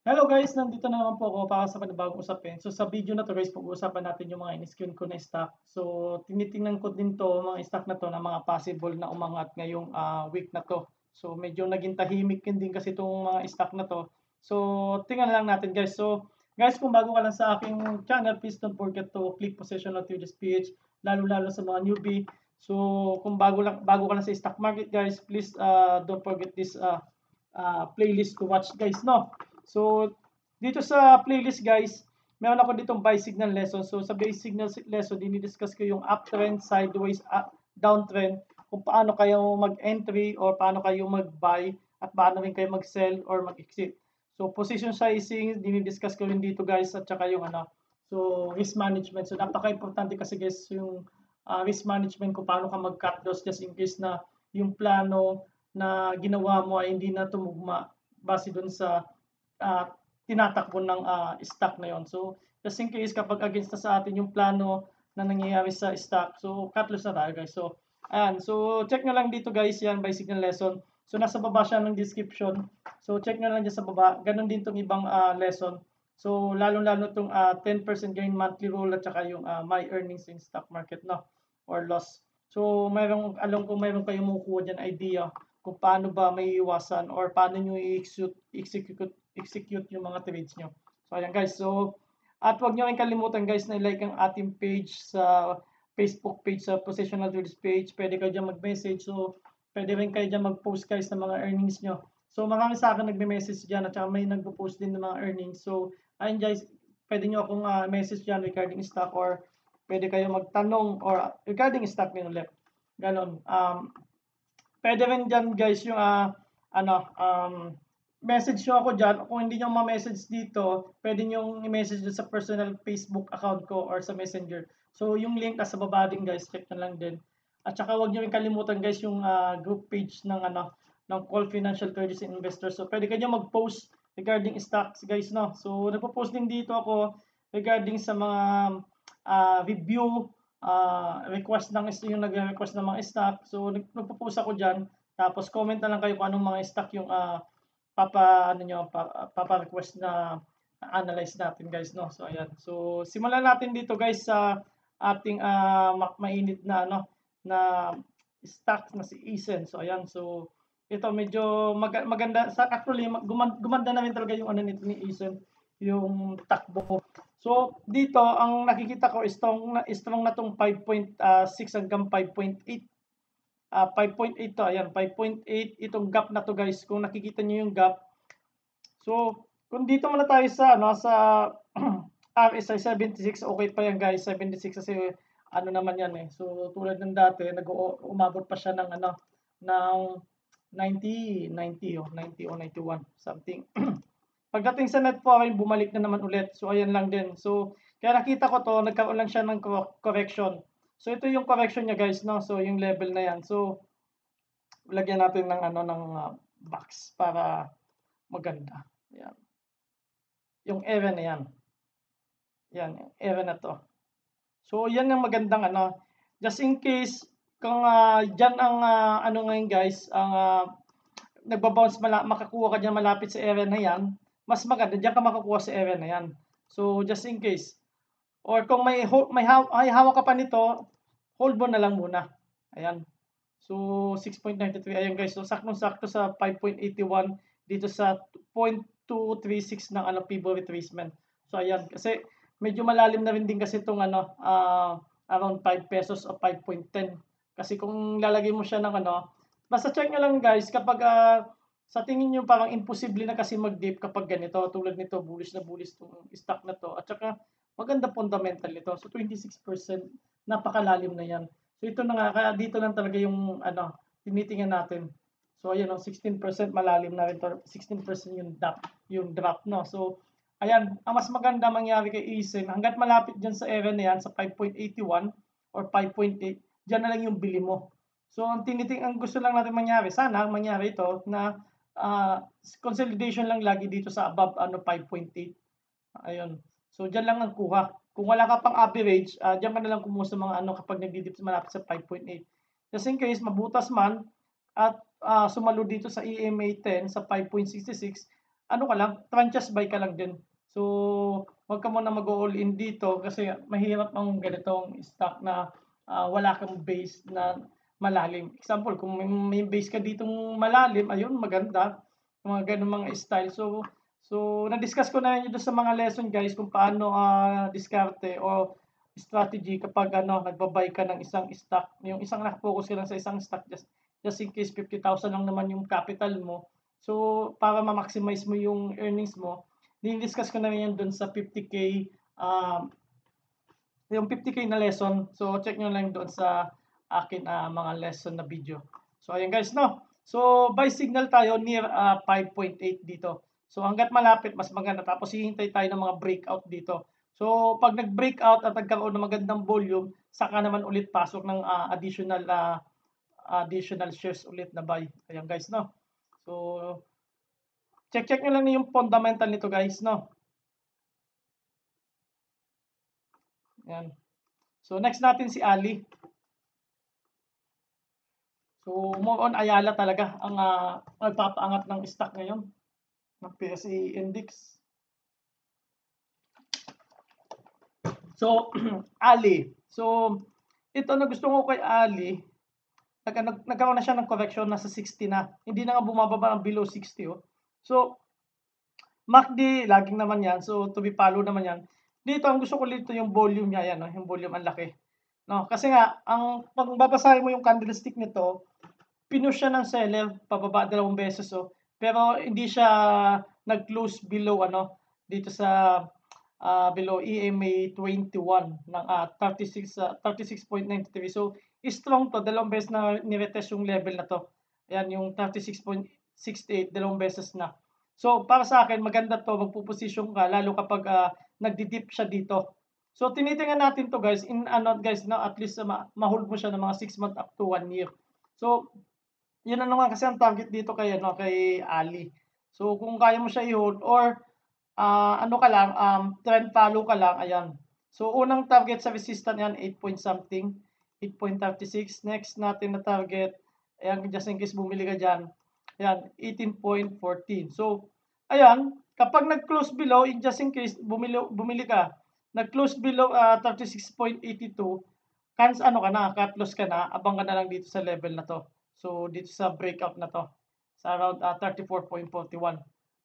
Hello guys, nandito na naman po ako para sa panibagong usapin. So sa video na to guys, pag-uusapan natin yung mga in-screen ko na stock. So tinitingnan ko din to, mga stock na to na mga possible na umangat ngayong week na to. So medyo naging tahimik din kasi itong mga stock na to. So tingnan lang natin guys. So guys, kung bago ka lang sa aking channel, please don't forget to click position notification page, lalo-lalo sa mga newbie. So kung bago ka lang sa stock market guys, please don't forget this playlist to watch guys, no? So, dito sa playlist guys, meron ako ditong buy signal lesson. So, sa base signal lesson, dinidiscuss ko yung uptrend, sideways, downtrend, kung paano kayo mag-entry or paano kayo mag-buy at paano rin kayo mag-sell or mag-exit. So, position sizing, dinidiscuss ko rin dito guys at saka yung so risk management. So, napaka-importante kasi guys yung risk management kung paano ka mag-cut loss just in case na yung plano na ginawa mo ay hindi na tumugma base dun sa uh, tinatakbo ng stock na yon. So, just in case kapag against na sa atin yung plano na nangyayari sa stock, so cut loss na tayo guys. So, ayan. So, check nyo lang dito guys, yan by signal lesson. So, nasa baba siya ng description. So, check nyo lang dyan sa baba. Ganon din tong ibang lesson. So, lalo-lalo itong 10% gain monthly rule at saka yung my earnings in stock market, no? Or loss. So, alam ko mayroon kayong makukuha dyan idea kung paano ba may iwasan or paano nyo i-execute yung mga trades nyo. So, ayan guys. So, at huwag nyo rin kalimutan guys na i-like ang ating page sa Facebook page, sa Positional Traders page. Pwede kayo dyan mag-message. So, pwede rin kayo dyan mag-post guys ng mga earnings nyo. So, marami sa akin nagme-message dyan at saka may nagpo-post din ng mga earnings. So, ayun guys, pwede nyo akong message dyan regarding stock or pwede kayo magtanong or regarding stock nyo ulit. Ganon. Pwede rin dyan guys yung ano, message nyo ako dyan. Kung hindi nyo ma-message dito, pwede nyo i-message dyan sa personal Facebook account ko or sa Messenger. So, yung link nasa baba din guys, check na lang din. At saka huwag nyo rin kalimutan guys yung group page ng ng Call Financial Traders and Investors. So, pwede kayo mag-post regarding stocks guys, no? So, nagpo-post din dito ako regarding sa mga review, request ng yung nagre-request ng mga stock. So, nagpo-post ako dyan. Tapos, comment na lang kayo kung anong mga stock yung papa-request na analyze natin guys, no? So ayan. So simulan natin dito guys sa ating mainit na na stock na si Eason. So ayan. So ito medyo maganda sa actually gumanda na rin talaga yung nito ni Eason, yung takbo. So dito ang nakikita ko strong na tong 5.6 hanggang 5.8. 5.8 to, ayan, 5.8 itong gap na to guys. Kung nakikita niyo yung gap, so, kung dito muna tayo sa RSI 76, okay pa yan guys, 76 kasi ano naman yan eh. So, tulad ng dati, umabot pa siya ng ng 90, 90 o 90 o 91 something. Pagdating sa net foreign, bumalik na naman ulit. So, ayan lang din. So, kaya nakita ko to, nagkaroon lang siya ng correction. So, ito yung correction niya guys, no? So, yung level na yan. So, lagyan natin ng box para maganda. Ayan. Yung area na yan. Yan, area na to. So, yan ang magandang just in case, kung dyan ang ngayon guys, ang nagbabounce, makakuha ka dyan malapit sa area na yan, mas maganda, dyan ka makakuha sa area na yan. So, just in case. Or kung may hawak ka pa nito, hold mo na lang muna. Ayan. So, 6.93. Ayan guys. So, saktong-sakto sa 5.81 dito sa 0.236 ng pivot retracement. So, ayan. Kasi medyo malalim na rin din kasi itong around 5 pesos o 5.10. Kasi kung lalagay mo siya ng basta check nyo lang guys kapag sa tingin nyo parang imposible na kasi mag-dip kapag ganito. Tulad nito, bullish na bullish itong stock na to. At saka maganda fundamental nito. So 26%, napakalalim na yan. So ito na nga, kaya dito lang talaga yung tinitingnan natin. So ayan 16% malalim na rin to. 16% yung drop, no. So ayan, ang mas maganda mangyari kay Eason, hangga't malapit diyan sa area na yan sa 5.81 or 5.8, diyan na lang yung bili mo. So ang ang gusto lang natin mangyari, sana mangyari ito na consolidation lang lagi dito sa above 5.8. Ayun. So diyan lang ang kuha. Kung wala ka pang average, diyan ka na lang kumuha sa mga kapag nagdidip malapit sa 5.8. Just in case mabutas man at sumalo dito sa EMA 10 sa 5.66, ano ka lang, tranches buy ka lang din. So, wag ka muna mag-all in dito kasi mahirap ang ganitong stock na wala kang base na malalim. Example, kung may base ka ditong malalim, ayun, maganda. Mga ganun mga style. So na-discuss ko na yun doon sa mga lesson guys kung paano diskarte o strategy kapag nagba-buy ka ng isang stock. Yung isang naka-focus ka lang sa isang stock just in case 50,000 lang naman yung capital mo. So para ma-maximize mo yung earnings mo, discuss ko na yan doon sa 50K yung 50K na lesson. So check nyo lang doon sa akin mga lesson na video. So ayan guys, no. So buy signal tayo near 5.8 dito. So hangga't malapit mas maganda, tapos hihintay tayo ng mga breakout dito. So pag nag-breakout at nagkaroon ng magandang volume, saka naman ulit pasok ng additional shares ulit na buy. Ayan guys, no. So check nyo lang yung fundamental nito guys, no. Ayan. So next natin si Ali. So more on Ayala talaga ang nagpapaangat ng stock ngayon ng PSE Index. So Ali. So ito na gusto ko kay Ali, nagkaroon na siya ng correction, nasa 60 na. Hindi na nga bumababa ng below 60 oh. So MACD laging naman yan. So to be follow naman yan. Dito ang gusto ko dito yung volume niya yan, no? Yung volume ang laki. No, kasi nga ang pag babasahin mo yung candlestick nito, pinush siya ng seller pababa 2 beses oh. Pero hindi siya nag-close below dito sa below EMA 21 ng 36.93. So strong to, 2 beses na niretest yung level na to. Ayan yung 36.68, 2 beses na. So para sa akin maganda to, magpo-position ka lalo kapag nagdi-dip siya dito. So tinitingnan natin to guys in guys na at least ma-hold mo siya ng mga 6 months up to 1 year. So yun na naman kasi ang target dito kay Ali. So kung kaya mo siya i-hold or ka lang, trend follow ka lang, ayan. So unang target sa resistance yan 8 point something, 8.36. Next natin na target, ayan, just in case bumili ka dyan, ayan, 18.14. So ayan, kapag nag-close below, just in case bumili ka, nag-close below 36.82, cut loss ka na, abang ka na lang dito sa level na to. So dito sa breakout na to, sa around 34.41.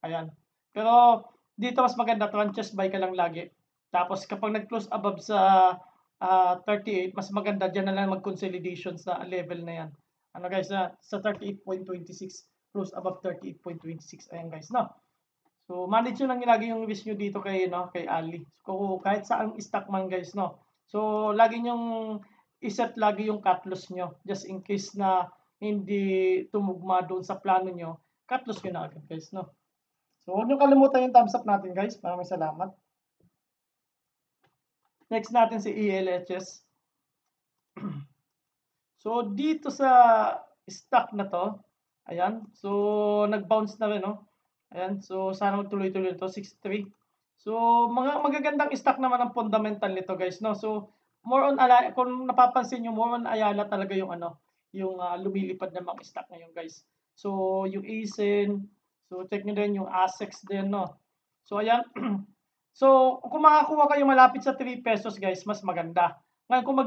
Ayan. Pero dito mas maganda, tranches buy ka lang lagi. Tapos kapag nag-close above sa 38, mas maganda dyan na lang mag-consolidation sa level na yan. Guys, sa 38.26, close above 38.26. Ayan guys, no? So manage nyo lang lagi yung risk nyo dito kay Ali. So kahit saang stock man guys, no? So lagi nyong iset lagi yung cut loss nyo just in case na hindi tumugma doon sa plano nyo, cut loss nyo na agad guys, no? So huwag nyo kalimutan yung thumbs up natin guys. Maraming salamat. Next natin si ELHS. So dito sa stock na to, ayan, so nag-bounce na rin, no? Ayan, so sana magtuloy-tuloy ito, 63. So mga magagandang stock naman ang fundamental nito guys, no? So more on kung napapansin nyo, more on Ayala talaga yung yung lumilipad na mga stock ngayon guys. So yung ASIN, so check nyo din yung ASEX din, no? So ayan. So kung makakuha kayo malapit sa 3 pesos guys, mas maganda. Ngayon kung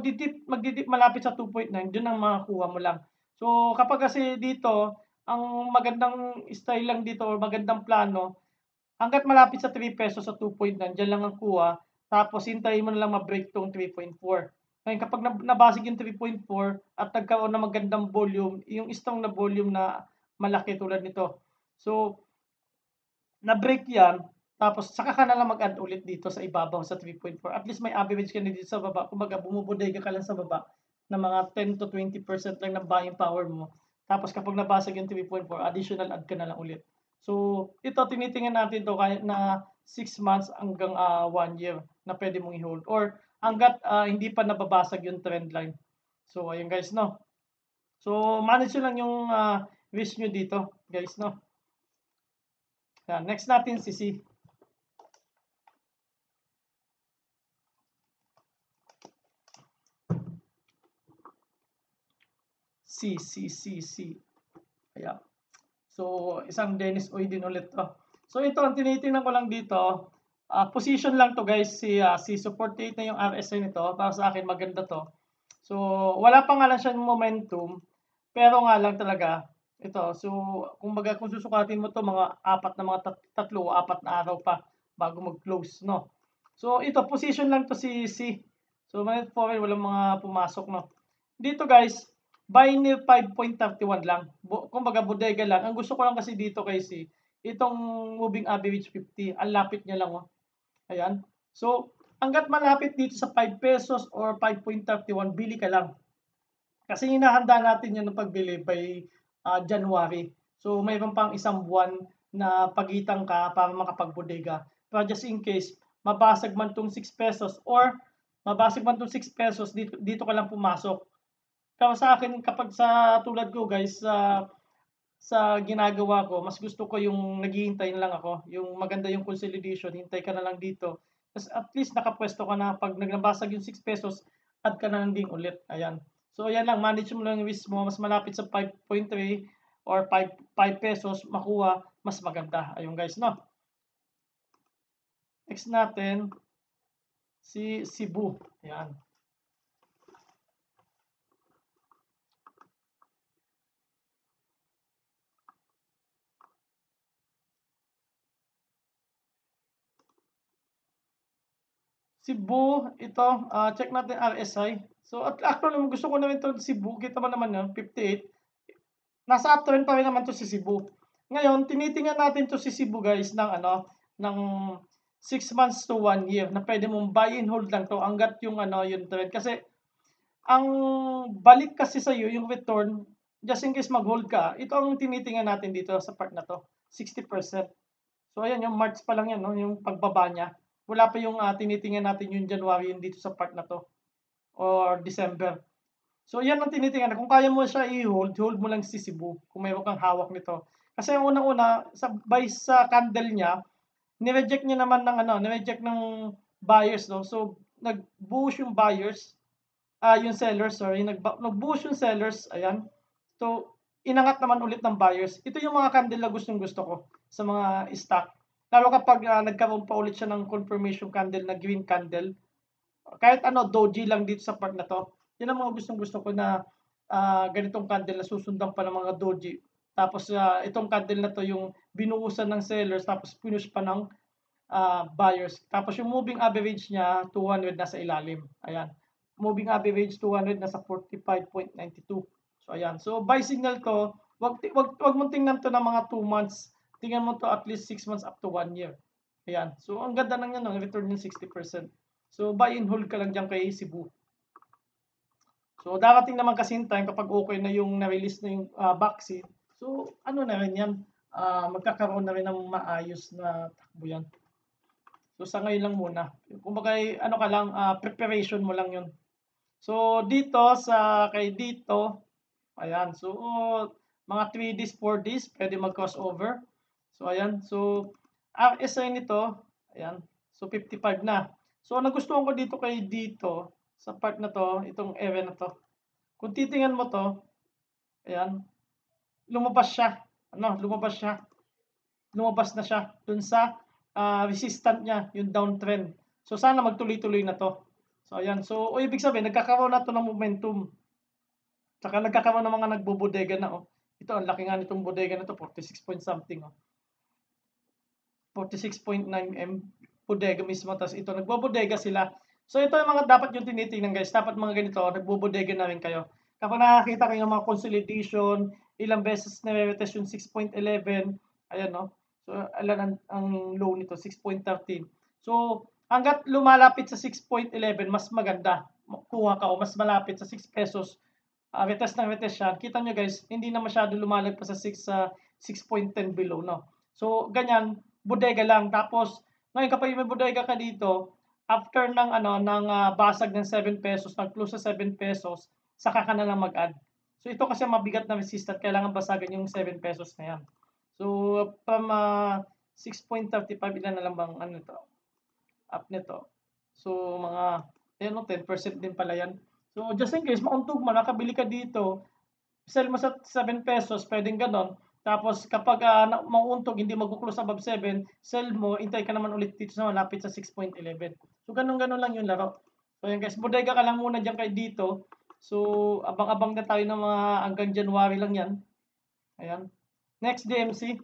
magdidip malapit sa 2.9, dun ang makakuha mo lang. So kapag kasi dito, ang magandang style lang dito or magandang plano, hangga't malapit sa 3 pesos sa 2.9, dyan lang ang kuha. Tapos hintayin mo na lang ma-break tong 3.4. Ngayon kapag nabasig yung 3.4 at nagkaroon ng magandang volume, yung strong na volume na malaki tulad nito. So na-break yan, tapos saka ka na lang mag-add ulit dito sa ibabaw sa 3.4. At least may average ka na dito sa baba. Kumbaga bumubodega ka lang sa baba na mga 10 to 20% lang ng buying power mo. Tapos kapag nabasag yung 3.4, additional add ka na lang ulit. So ito tinitingnan natin to kahit na 6 months hanggang 1 year na pwede mong i-hold or hanggat hindi pa nababasag yung trend line. So ayun guys, no. So manage lang yung risk nyo dito guys, no. Yan, next natin si C. C. Ayan. So, isang Dennis Oy din ulit to. So ito ang tinitingnan ko lang dito, position lang 'to guys, si support 8 na yung RSI nito, para sa akin maganda 'to. So wala pa nga lang siyang momentum, pero nga lang talaga ito, so kumbaga kung susukatin mo 'to mga apat na mga 3 o 4 na araw pa bago mag-close 'no. So ito position lang 'to si so minute forward walang mga pumasok 'no. Dito guys, buy near 5.31 lang. Kumbaga bodega lang. Ang gusto ko lang kasi dito kay itong moving average 50, ang lapit niya lang oh. Ayan. So hangga't malapit dito sa 5 pesos or 5.31, bili ka lang. Kasi hinahanda natin 'yan ng pagbili by January. So mayroon pang isang buwan na pagitan ka para makapagbodega. Pero just in case mabasag man 'tong 6 pesos or mabasag man 'tong 6 pesos, dito ka lang pumasok. Pero sa akin kapag sa tulad ko guys, sa ginagawa ko, mas gusto ko yung naghihintay na lang ako, yung maganda yung consolidation, hintay ka na lang dito. Tas at least nakapwesto ka na 'pag nagbasag yung 6 pesos, add ka na lang din ulit, ayan. So ayan lang, manage mo lang yung risk mo, mas malapit sa 5.3 or 5 pesos makuha, mas maganda. Ayun guys 'no. Next natin, si Cebu, ayan. Cebu, ito, check natin RSI. So at actually gusto ko na rin 'to Cebu, kita mo naman 'yan, 58. Nasa uptrend pa rin naman 'to si Cebu. Ngayon, tinitingnan natin 'to si Cebu guys ng ano, ng 6 months to 1 year na pwede mong buy and hold lang 'to hangga't yung ano, yung trend. Kasi ang balik kasi sa'yo, yung return, just in case mag-hold ka, ito ang tinitingnan natin dito sa part na 'to, 60%. So ayan, yung March pa lang 'yan 'no, yung pagbaba niya. Wala pa yung, tinitingnan natin yung January, yung dito sa part na 'to or December. So yan ang tinitingnan, kung kaya mo siya i-hold, hold mo lang si Cebu kung meron kang hawak nito. Kasi ang unang-una sa candle niya, ni-reject niya naman ng ano, ni-reject ng buyers 'no. So nag-bullish yung buyers, yung sellers sorry, nag-bullish yung sellers, ayan. So inangat naman ulit ng buyers. Ito yung mga candle na gustong-gusto ko sa mga stock. Lalo kapag, nagkaroon pa ulit siya ng confirmation candle na green candle. Kahit ano, doji lang dito sa part na 'to. Yan ang mga gustong-gusto ko na, ganitong candle na susundan pa ng mga doji. Tapos, itong candle na 'to yung binuhusan ng sellers tapos pinush pa ng, buyers. Tapos yung moving average niya 200 nasa ilalim, ayan. Moving average 200 nasa 45.92. So ayan. So buy signal 'to, wag mong tingnan 'to ng mga 2 months, tingnan mo 'to at least 6 months up to 1 year. Ayan. So ang ganda ng ano, return niya 60%. So buy and hold ka lang diyan kay Cebu. So darating naman kasi yung time kapag okay na yung na-release na yung, vaccine, so ano na rin 'yan, magkakaroon na rin ng maayos na takbo 'yan. So sa ngayon lang muna, kumbaga ano ka lang, preparation mo lang 'yun. So dito dito, ayan, so mga 3 days, 4 days puwede mag-crossover. So ayan, so RSI nito, ayan, so 55 na. So ang nagustuhan ko dito dito, sa part na 'to, itong area na 'to, kung titingnan mo 'to, ayan, lumabas siya, ano, lumabas na siya dun sa, resistant niya, yung downtrend. So sana magtuloy-tuloy na 'to. So ayan, so ibig sabihin nagkakaroon na 'to ng momentum, tsaka nagkakaroon ng mga nagbobodega na, oh. Ito ang laki nga nitong bodega na 'to, 46 point something, oh. 46.9 bodega mismo, ta's ito nagbobodega sila. So ito yung mga dapat yung tinitingnan guys, dapat mga ganito nagbobodega na rin kayo. Kapag nakakita kayo ng mga consolidation, ilang beses nare-retest yung 6.11, ayan 'no. So ilan ang low nito, 6.13. So hangga't lumalapit sa 6.11 mas maganda, kuha ka o mas malapit sa 6 pesos, retest ng retest siya. Kita nyo guys, hindi na masyado lumalagpas sa 6.10 below 'no. So ganyan, bodega lang. Tapos ngayon kapag may bodega ka dito, after ng ano, ng, basag ng 7 pesos, nag-close sa 7 pesos, saka ka na lang mag-add. So ito kasi mabigat na resistant, kailangan basagan yung 7 pesos na 'yan. So from, 6.35, ilan na lang bang ano nito, up nito. So mga ayan 'no, 10% din pala 'yan. So just in case mauntog man, nakabili ka dito, sell mo sa 7 pesos, puwedeng gano'n. Tapos kapag mauuntog, hindi mag-close above 7, sell mo, hintay ka naman ulit dito sa malapit sa 6.11. So ganun-ganun lang yung laro. So yan guys, bodega ka lang muna diyan kay dito. So abang-abang na tayo ng mga hanggang January lang yan. Ayan. Next DMC.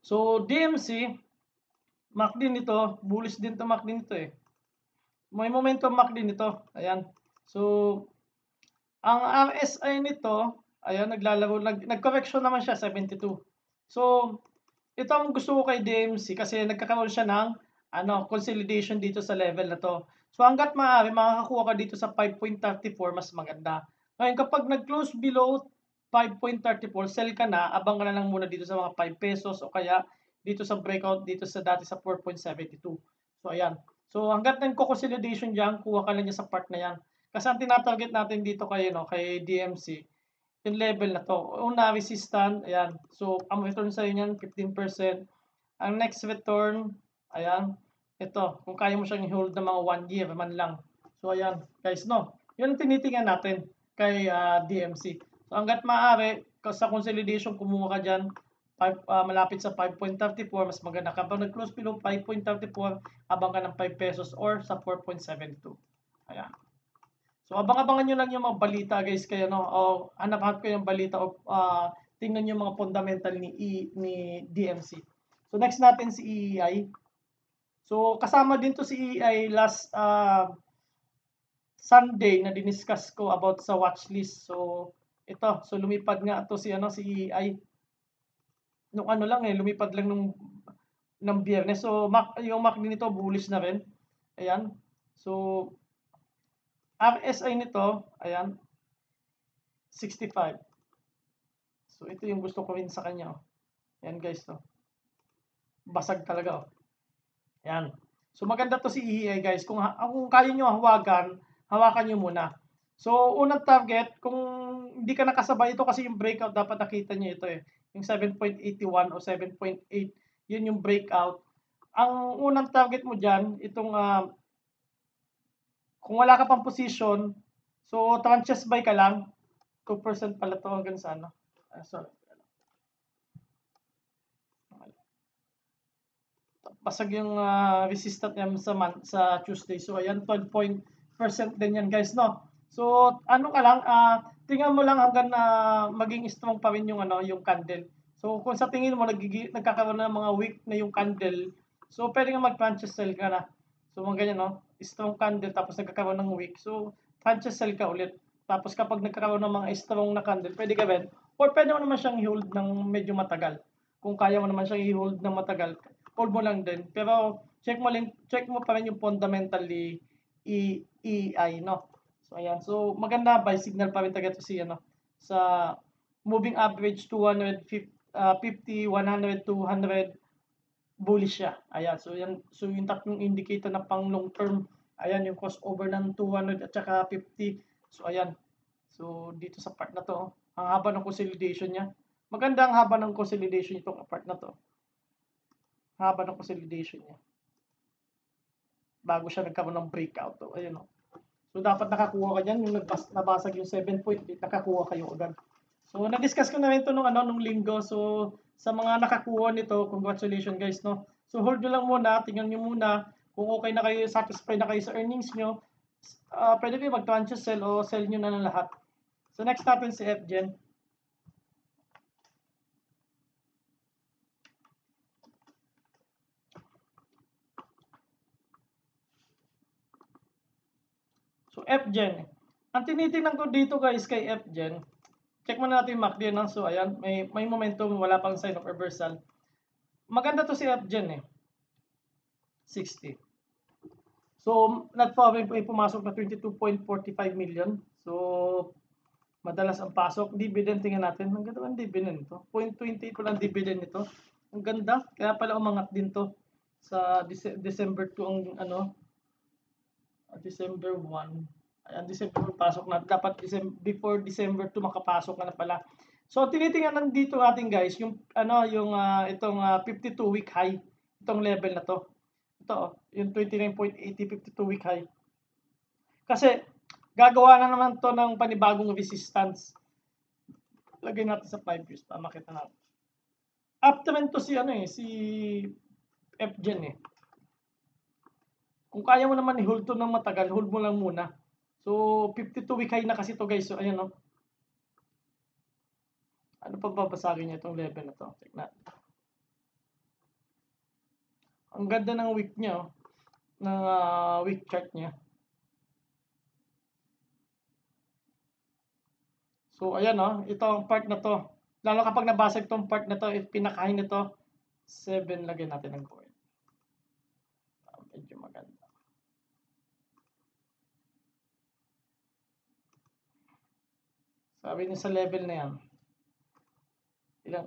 So DMC, MACD nito, bullish din to MACD nito eh. May momentum MACD nito. Ayan. So ang RSI nito, ayan, nag-correction naman siya 72. So ito ang gusto ko kay DMC kasi nagkakaroon siya ng consolidation dito sa level na to. So hangga't maaari makakakuha ka dito sa 5.34 mas maganda. Ngayon kapag nag-close below 5.34, sell ka na, abang ka na lang muna dito sa mga 5 pesos o kaya dito sa breakout dito sa dati sa 4.72. So ayan. So hangga't nagko-consolidation diyan, kuha ka lang niya sa part na yan. Kasi ang tinatarget natin dito kay DMC, yung level na to. Una, resistant, ayan. So, ang return sa inyo 15%. Ang next return, ayan, ito, kung kaya mo siyang hold ng mga 1 year man lang. So, ayan, guys, no. Yun ang tinitingnan natin kay DMC. So, hanggat maaari, sa consolidation, kumuha ka dyan, malapit sa 5.34, mas maganda. Kapag nag-close below 5.34, abang ka ng 5 pesos or sa 4.72. Ayan. So abang-abangan nyo lang yung mga balita guys kaya o hanap-hanap ko yung balita o tingnan yung mga fundamental ni DMC. So next natin si EEI. So kasama din to si EEI last Sunday na diniscuss ko about sa watchlist. So ito, so lumipad nga to si EEI. Nung lumipad lang ng Biyernes. So yung MACD nito bullish na rin. Ayan. So RSI nito, ayan, 65. So, ito yung gusto ko rin sa kanya. Ayan guys, to. Basag talaga. Ayan. So, maganda to si EEI guys. Kung kaya nyo hawakan nyo muna. So, unang target, kung hindi ka nakasabay ito kasi yung breakout, dapat nakita nyo ito eh. Yung 7.81 o 7.8, yun yung breakout. Ang unang target mo dyan, itong kung wala ka pang position, so tranches buy ka lang. 2% pala to hanggang sa sorry. Basag yung resistance niya sa Tuesday. So ayan, 12% din yan guys, no. So ano ka lang, tingnan mo lang hanggang na maging strong pa rin yung yung candle. So kung sa tingin mo nagkakaroon ng mga weak na yung candle, so pwede nga mag-tranches sell ka na. So mga ganyan, no? Strong candle tapos nagkakaroon ng weak. So tranches sell ka ulit. Tapos kapag nagkakaroon ng mga strong na candle, pwede ka rin. Or pwede mo naman siyang i-hold ng medyo matagal. Kung kaya mo naman siyang i-hold ng matagal, hold mo lang din. Pero check mo pa rin yung fundamentally EEI, no? So ayan. So maganda buy signal pa rin talaga to si sa moving average 250, 50, 100, 200 bullish siya. Ayan. So yan, so yung tatlong indicator na pang long term, ayan yung crossover ng 200 at saka 50. So ayan. So dito sa part na to, ang haba ng consolidation niya. Maganda ang haba ng consolidation itong part na to. Haba ng consolidation niya. Bago siya nagkaroon ng breakout. So ayun. So dapat nakakuha ka diyan yung nabasag yung 7.8, nakakuha kayo agad. So na-discuss ko na rin to nung linggo. So sa mga nakakuha nito, congratulations guys, no. So hold nyo lang muna, tingnan nyo muna kung okay na kayo, satisfied na kayo sa earnings nyo. Pwede kayo mag-tranches sell o sell nyo na ng lahat. So next natin si FGen. So FGen. Ang tinitingnan ko dito guys kay FGen, check mo natin yung MACD, no? So ayan, may momentum, wala pang sign of reversal. Maganda to si FGen eh. 60. So, may pumasok na 22.45 million. So, madalas ang pasok. Dividend, tingnan natin. Ang ganda ang dividend nito. 0.28 pa lang dividend nito. Ang ganda. Kaya pala umangat din to sa December 2 ang December 1. Ayan, December 1 pasok na. Dapat before December 2 makapasok na pala. So, tinitingnan dito natin guys, yung itong 52 week high, itong level na to. ito, yung 29.80, 52-week high. Kasi, gagawa na naman to ng panibagong resistance. Lagay natin sa 5 years para makita natin. Uptrend to si si FGen eh. Kung kaya mo naman i-hold to ng matagal, hold mo lang muna. So, 52-week high na kasi to guys. So, ayan o. Ano pa babasagin niya itong level na to? Check natin. Ang ganda ng week niya, ng week chart niya. So, ayan ito ang part na to. Lalo kapag nabasag tong part na to, pinakahin nito, 7, lagyan natin ng coin. Medyo maganda. Sabi niya sa level na yan,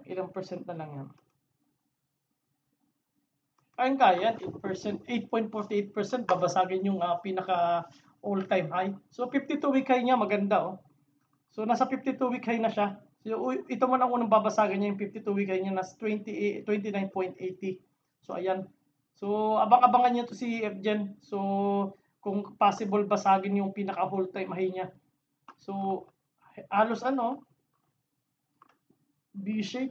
ilang percent na lang yan. Kaya 8%, 8.48%, babasagin yung pinaka all-time high. So, 52-week high niya, maganda So, nasa 52-week high na siya. So, ito man ang unang babasagin niya, yung 52-week high niya, nasa 29.80. So, ayan. So, abang-abangan niya to si FGen. So, kung possible, basagin yung pinaka all-time high niya. So, halos B-shape.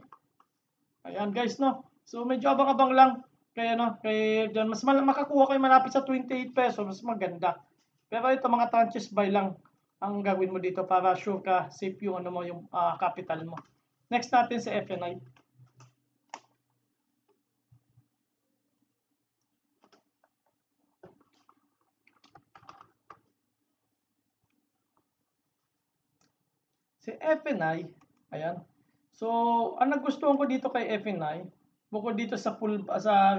Ayan guys, So, medyo abang-abang lang. Kaya kay dyan, mas makakuha kayo malapit sa 28 pesos, mas maganda. Pero ito mga tranches buy lang ang gagawin mo dito para sure ka safe yung yung capital mo. Next natin sa FNI. Si FNI, ayan. So, ang nagustuhan ko dito kay FNI, bukod dito sa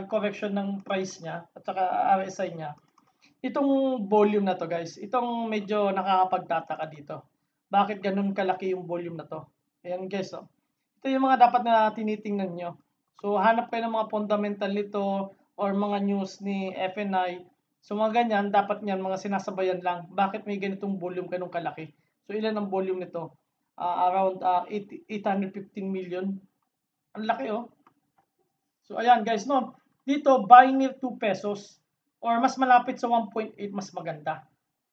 correction ng price niya at saka RSI niya, itong volume na to guys, itong medyo nakakapagtataka dito. Bakit ganun kalaki yung volume na to? Ayan guys, ito yung mga dapat na tinitingnan nyo. So hanap kayo ng mga fundamental nito or mga news ni FNI. So mga ganyan, dapat niyan mga sinasabayan lang. Bakit may ganitong volume ganun kalaki? So ilan ang volume nito? Around 815 million. Ang laki So ayan guys, dito buy near 2 pesos or mas malapit sa 1.8 mas maganda.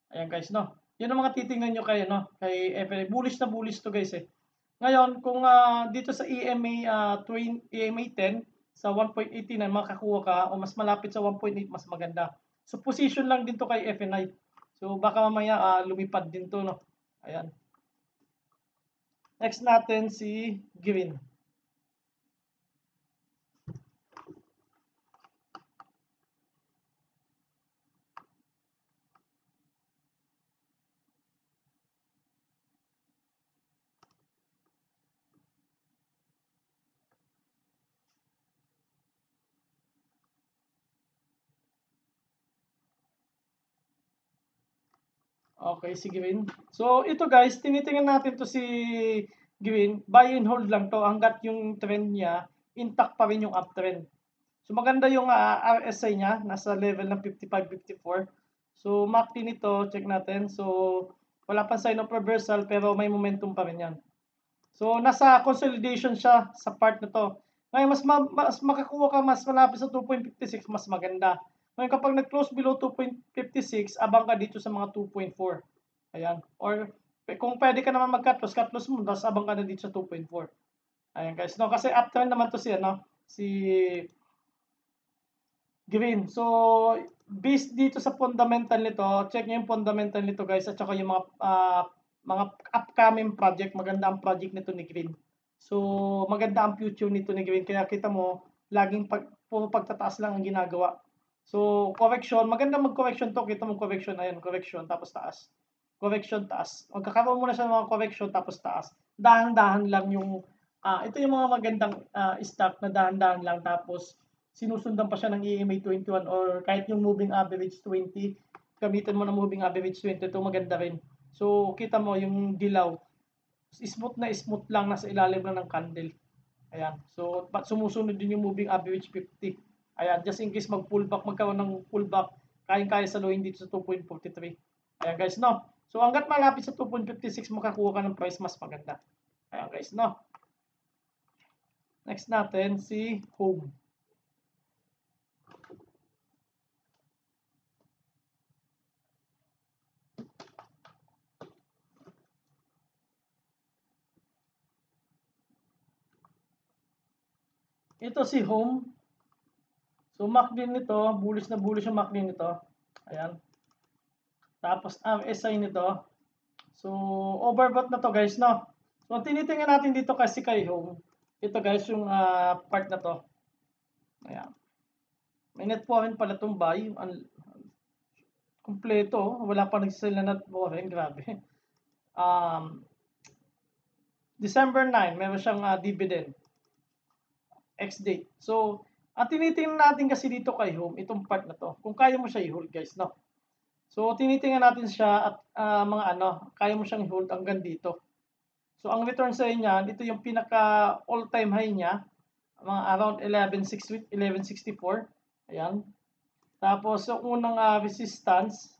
Ayan guys, Yun ang mga titingnan nyo kay kay FNI. Bullish na bullish to guys eh. Ngayon, kung dito sa EMA 10 sa 1.89 makakuha ka o mas malapit sa 1.8 mas maganda. So position lang din to kay FNI. So baka mamaya lumipad din to Ayan. Next natin si Green. Okay, si Green. So, ito guys, tinitingnan natin to si Green. Buy and hold lang to hanggat yung trend niya, intact pa rin yung uptrend. So, maganda yung RSI niya. Nasa level ng 55-54. So, MACD nito, check natin. So, wala pa sign of reversal pero may momentum pa rin yan. So, nasa consolidation siya sa part na to. Ngayon, mas makakuha ka mas malapit sa 2.56, mas maganda. Ngayon, kapag nag-close below 2.56, abang ka dito sa mga 2.4. Ayan. Or, kung pwede ka naman mag-cut loss mo, tapos abang ka na dito sa 2.4. Ayan guys. Kasi uptrend naman to si Green. So, based dito sa fundamental nito, check nyo yung fundamental nito guys, at saka yung mga upcoming project, maganda ang project nito ni Green. So, maganda ang future nito ni Green. Kaya kita mo, laging puro pagtataas lang ang ginagawa. So, correction, maganda mag-correction to. Kita mo correction, ayan, correction, tapos taas. Correction, taas. Magkakaroon muna siya ng mga correction, tapos taas. Dahan-dahan lang yung, ito yung mga magandang stock na dahan-dahan lang, tapos sinusundan pa siya ng EMA 21 or kahit yung moving average 20, gamitin mo ng moving average 20, ito maganda rin. So, kita mo yung dilaw, smooth lang, nasa ilalim lang ng candle. Ayan. So, sumusunod din yung moving average 50. Ayan, just in case mag-pullback, magkaroon ng pullback, kayang-kaya saluhin dito sa 2.43. Ayan guys, So, hanggat malapit sa 2.56, makakuha ka ng price mas maganda. Ayan guys, Next natin, si Home. Ito si home. So MACD nito, bullish na bullish yung MACD nito. Ayan. Tapos RSI nito. So overbought na to guys, no. So tinitingnan natin dito kasi kay home. Ito guys yung part na to. Ayan. May net foreign pala itong buy. Kompleto. Wala pa nagsisell na net foreign. Grabe. December 9, meron siyang dividend. X-date. So, ang tinitingnan natin kasi dito kay home, itong part na to. Kung kaya mo siya i-hold guys, no? So, tinitingnan natin siya at mga kaya mo siyang i-hold hanggang dito. So, ang return sa niyan, ito yung pinaka all-time high niya. Mga around 1164. Ayan. Tapos, yung unang resistance,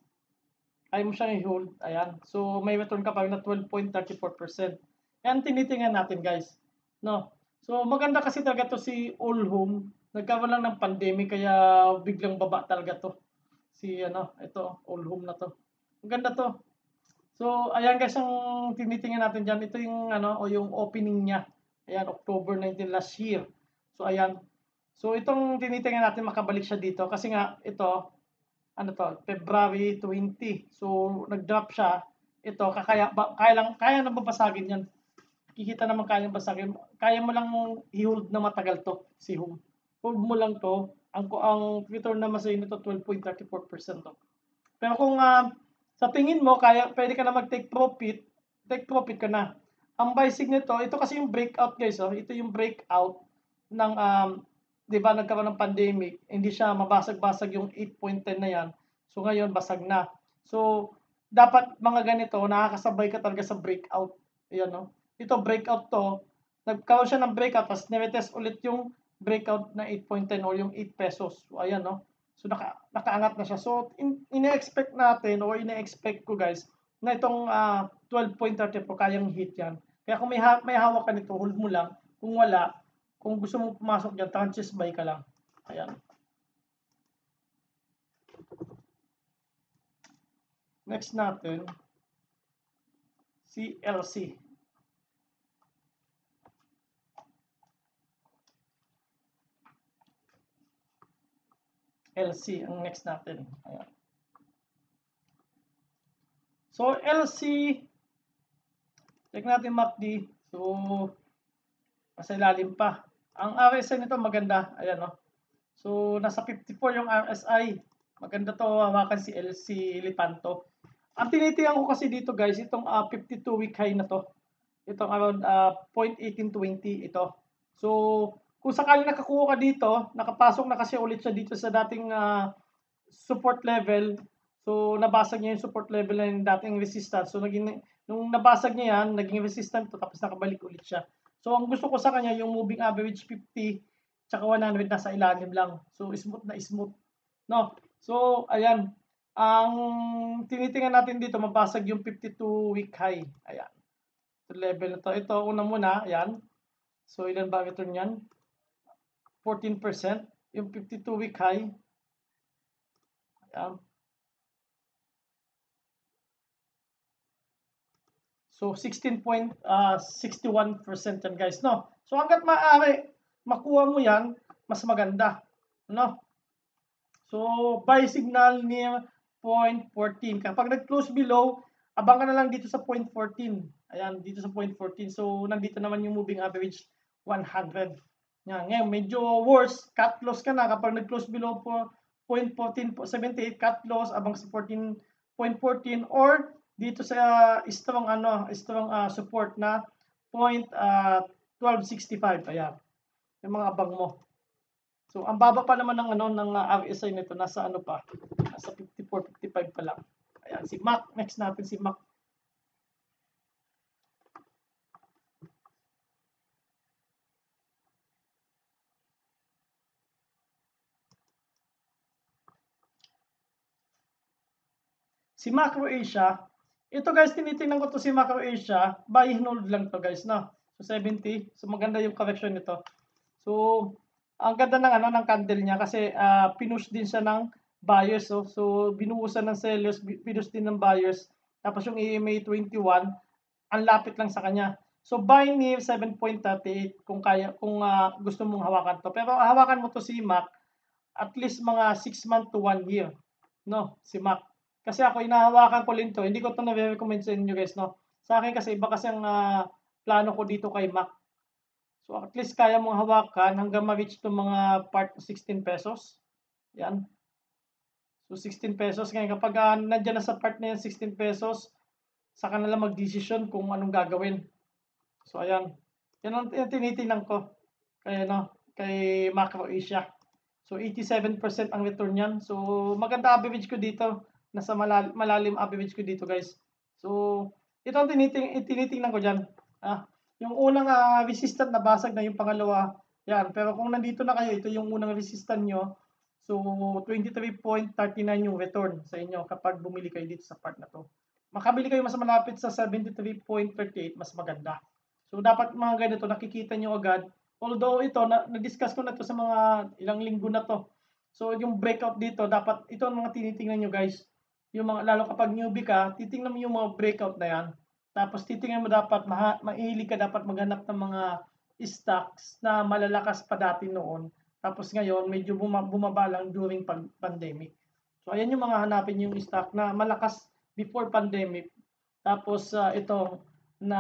kaya mo siyang i-hold. Ayan. So, may return ka pa na 12.34%. Yan tinitingnan natin guys. No? So, maganda kasi talaga to si All Home. Nagkaroon lang ng pandemic kaya biglang baba talaga to. Si ito, All Home na to. Maganda to. So, ayan guys ang tinitingnan natin diyan. Ito yung yung opening niya. Ayan, October 19 last year. So, ayan. So, itong tinitingnan natin makabalik siya dito kasi nga ito February 20. So, nag-drop siya. Ito, kaya nang babasagin yan. Kikita naman kayang basagin. Kaya mo lang i-hold na matagal to, si home. Hold mo lang to. Ang return naman sa inyo to 12.34% to. Pero kung sa tingin mo, pwede ka na mag-take profit, take profit ka na. Ang buy signal nito, ito kasi yung breakout guys. Ito yung breakout ng, di ba nagkaroon ng pandemic, hindi siya mabasag-basag yung 8.10 na yan. So ngayon, basag na. So, dapat mga ganito, nakakasabay ka talaga sa breakout. Ayan, no? Ito breakout to, nagkaroon siya ng breakout, tapos niretest ulit yung breakout na 8.10 or yung 8 pesos. So, ayan, no? So, nakaangat na siya. So, ine-expect natin or ine-expect ko guys, na itong 12.34 kayang hit yan. Kaya kung may hawak ka nito, hold mo lang. Kung wala, kung gusto mong pumasok dyan, tranches buy ka lang. Ayan. Next natin, si LC. LC ang next natin. Ayan. So, LC, check natin MACD. So, nasa ilalim pa. Ang RSI nito maganda. Ayan, no? So, nasa 54 yung RSI. Maganda to, hawakan si LC Lipanto. Ang tinitiyan ko kasi dito guys, itong 52-week high na to. Itong around 0.1820 ito. So, kung sakali nakakuha ka dito, nakapasok na kasi ulit siya dito sa dating support level. So, nabasag niya yung support level na yung dating resistance. So, nung nabasag niya yan, naging resistant to, tapos nakabalik ulit siya. So, ang gusto ko sa kanya, yung moving average 50, tsaka 100 nasa ilalim lang. So, smooth na smooth. No? So, ayan. Ang tinitingnan natin dito, mabasag yung 52-week high. Ayan. Ito level na to. Ito, una muna. Ayan. So, ilan ba return yan? 14%. Yung 52-week high. Ayan. So, 16.61% yan guys, no? So, hanggat maaari, makuha mo yan, mas maganda, no? So, buy signal near 0.14. Kapag nag-close below, abang ka na lang dito sa 0.14. Ayan, dito sa 0.14. So, nandito naman yung moving average 100. Yan, ngayon, medyo worse, cut loss ka na kapag nag-close below 0.1478, cut loss abang sa 14.14 or dito sa strong support na 0.1265. Ayan. Yung mga abang mo. So, ang baba pa naman ng RSI nito, nasa nasa 54, 55 pa lang. Ayan, si MAC. Next natin si MAC. Si Macro Asia, ito guys, tinitingnan ko to si Macro Asia, buy and hold lang to guys, no? So 70, so maganda yung correction nito. So, ang ganda ng candle niya kasi pinush din siya ng buyers, so binuhusan ng sellers, pinush din ng buyers. Tapos yung EMA 21, ang lapit lang sa kanya. So buy near 7.38 kung kaya, kung gusto mong hawakan to. Pero hawakan mo to si MAC at least mga 6 months to 1 year, no, si MAC. Kasi ako inahawakan ko din to, hindi ko to na-recommend sa inyo guys, no. Sa akin kasi iba kasi ang plano ko dito kay MAC. So at least kaya mong hawakan hanggang ma-reach to mga part 16 pesos. Yan. So 16 pesos. Ngayon kapag nandiyan na sa part na yan 16 pesos, saka na lang mag-decision kung anong gagawin. So ayan. Yan ang tinitingnan ko kay kay Macro Asia. So 87% ang return niyan. So maganda average ko dito. Nasa malalim average ko dito, guys. So ito ang tinitingnan ko diyan. Yung unang resistant nabasag na, yung pangalawa. Yan, pero kung nandito na kayo, ito yung unang resistant nyo. So 23.39 yung return sa inyo kapag bumili kayo dito sa part na to. Makabili kayo mas malapit sa 73.38, mas maganda. So dapat mga ganito nakikita nyo agad. Although ito na-discuss ko na to sa mga ilang linggo na to. So yung breakout dito dapat ito ang mga tinitingnan nyo, guys. Yung mga, lalo kapag newbie ka, titingnan mo yung mga breakout na yan. Tapos titingnan mo dapat mahilig ka dapat maghanap ng mga stocks na malalakas pa dati noon. Tapos ngayon medyo bumaba lang during pandemic. So ayan yung mga hanapin yung stock na malakas before pandemic. Tapos ito na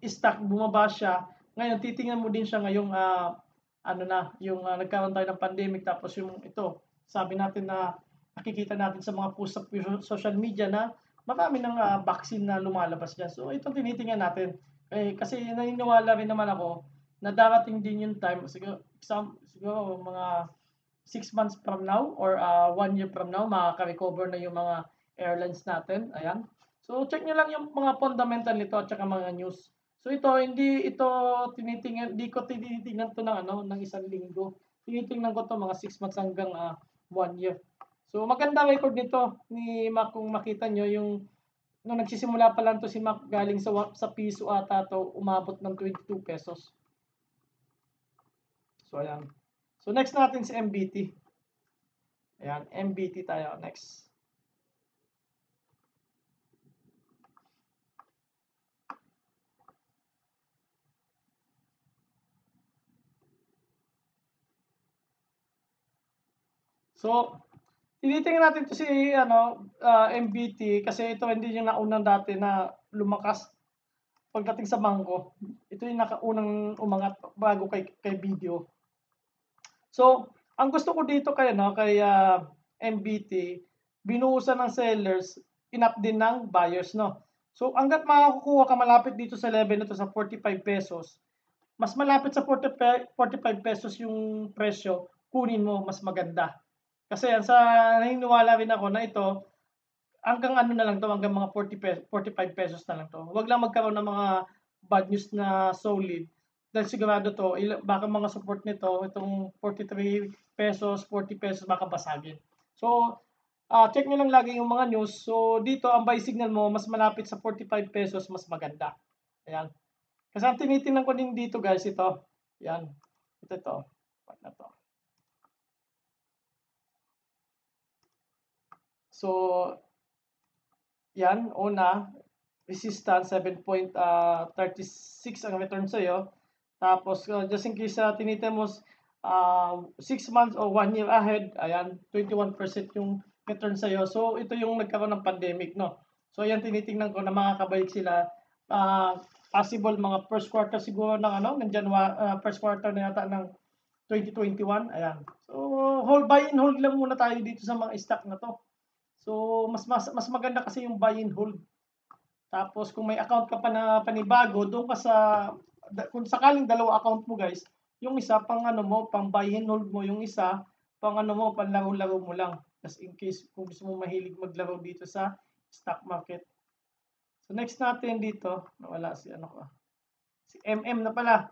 stock bumaba siya. Ngayon titingnan mo din siya ngayong yung nagkaroon tayo ng pandemic, tapos yung ito, sabi natin na nakikita natin sa mga post sa social media na marami ng vaccine na lumalabas dyan. So ito tinitingnan natin. Kasi naniniwala rin naman ako na darating din yung time, siguro mga 6 months from now or 1 year from now, makaka-recover na yung mga airlines natin. Ayan. So check nyo lang yung mga fundamental nito at saka mga news. So ito, hindi ko tinitingnan to ng isang linggo. Tinitingnan ko to mga 6 months hanggang 1 year. So maganda record nito ni Mac, kung makita nyo yung nung nagsisimula pa lang to si Mac, galing sa piso ata to, umabot ng 22 pesos. So ayan. So next natin si MBT. Ayan, MBT tayo next. So tinitingnan natin to si MBT kasi ito hindi yung naunang dati na lumakas pagdating sa bangko. Ito yung nakaunang umangat bago kay video. So ang gusto ko dito kay MBT, binuhusan ng sellers, inap din ng buyers, no. So hangga't makakukuha ka malapit dito sa level na to sa 45 pesos, mas malapit sa 45 pesos yung presyo, kunin mo, mas maganda. Kasi naniniwala rin ako na ito, hanggang na lang to, hanggang mga 45 pesos na lang to. Huwag lang magkaroon ng mga bad news na solid. Dahil sigurado to, baka mga support nito, itong 43 pesos, 40 pesos, baka basagin. So, check nyo lang lagi yung mga news. So, dito, ang buy signal mo, mas malapit sa 45 pesos, mas maganda. Ayan. Kasi ang tinitingnan ko din dito, guys, ito. Ayan. Ito. Part na to. So, yan, una, resistance 7.36 ang return sa'yo. Tapos, just in case tinitin mo 6 months or 1 year ahead, ayan, 21% yung return sa'yo. So, ito yung nagkaroon ng pandemic, no? So, ayan, tinitingnan ko na makakabalik sila. Possible mga first quarter siguro ng first quarter na yata ng 2021. Ayan. So, buy and hold lang muna tayo dito sa mga stock na to. So, mas maganda kasi yung buy and hold. Tapos, kung may account ka pa na panibago, doon ka kung sakaling dalawa account mo, guys, yung isa pang pang buy and hold mo, yung isa pang pang laro-laro mo lang. Just in case kung gusto mo mahilig maglaro dito sa stock market. So, next natin dito, nawala si si MM na pala.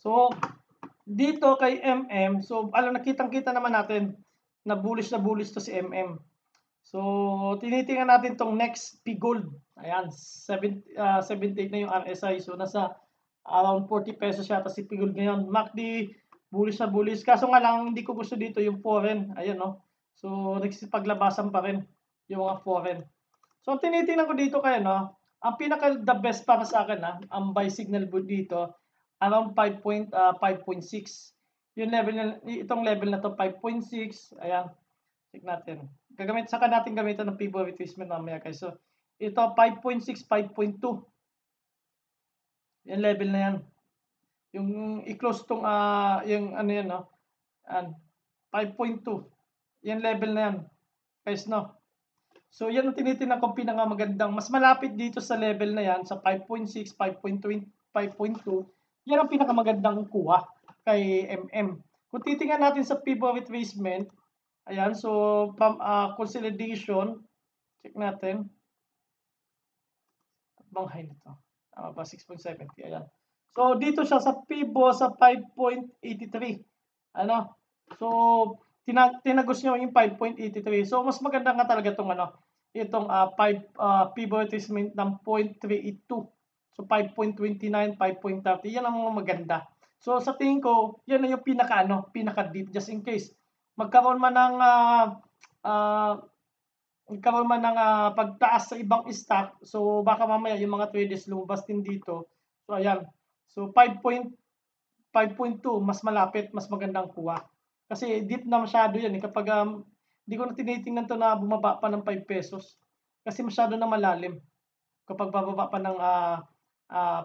So, dito kay MM, so nakitang-kita naman natin na bullish to si MM. So, tinitingnan natin tong next P Gold. Ayan, 78 na yung RSI. So, nasa Around 40 pesos yata si Pigol ngayon. MACD, bullish na bullish. Kaso nga lang, hindi ko gusto dito yung foreign. Ayan, no? So, nagsipaglabasan pa rin yung mga foreign. So, ang tinitingnan ko dito kaya, no? Ang pinaka the best para sa akin, ang buy signal dito, around 5.6. Yung level na, itong level na to, 5.6. Ayan, check natin. Saka natin gamitan ng pivot retracement mamaya, guys. So, ito, 5.6, 5.2. Yung level na yan. Yung i-close tong yung ano yan, no? 5.2. Yan level na yan, guys, no? So yan ang tinitingnan ko pinakamagandang, mas malapit dito sa level na yan sa 5.6, 5.2, 5.2. Yan ang pinakamagandang kuha kay MM. Kung titingnan natin sa pivot retracement, ayan, so from consolidation, check natin. Bang high nito. Tama ba? 6.70. Ayan. So, dito siya sa PIBO sa 5.83. Ano? So, tinagos niya yung 5.83. So, mas maganda nga talaga itong itong PIBO retracement ng 0.382. So, 5.29, 5.30. Yan ang mga maganda. So, sa tingin ko, yan na yung pinaka deep just in case. Magkaroon man ng pagtaas sa ibang stock, so baka mamaya yung mga traders lumabas din dito. So ayan. So 5.2 mas malapit, mas magandang kuha. Kasi deep na masyado yan kapag hindi ko na tinitingnan to na bumaba pa ng 5 pesos. Kasi masyado na malalim. Kapag bababa pa ng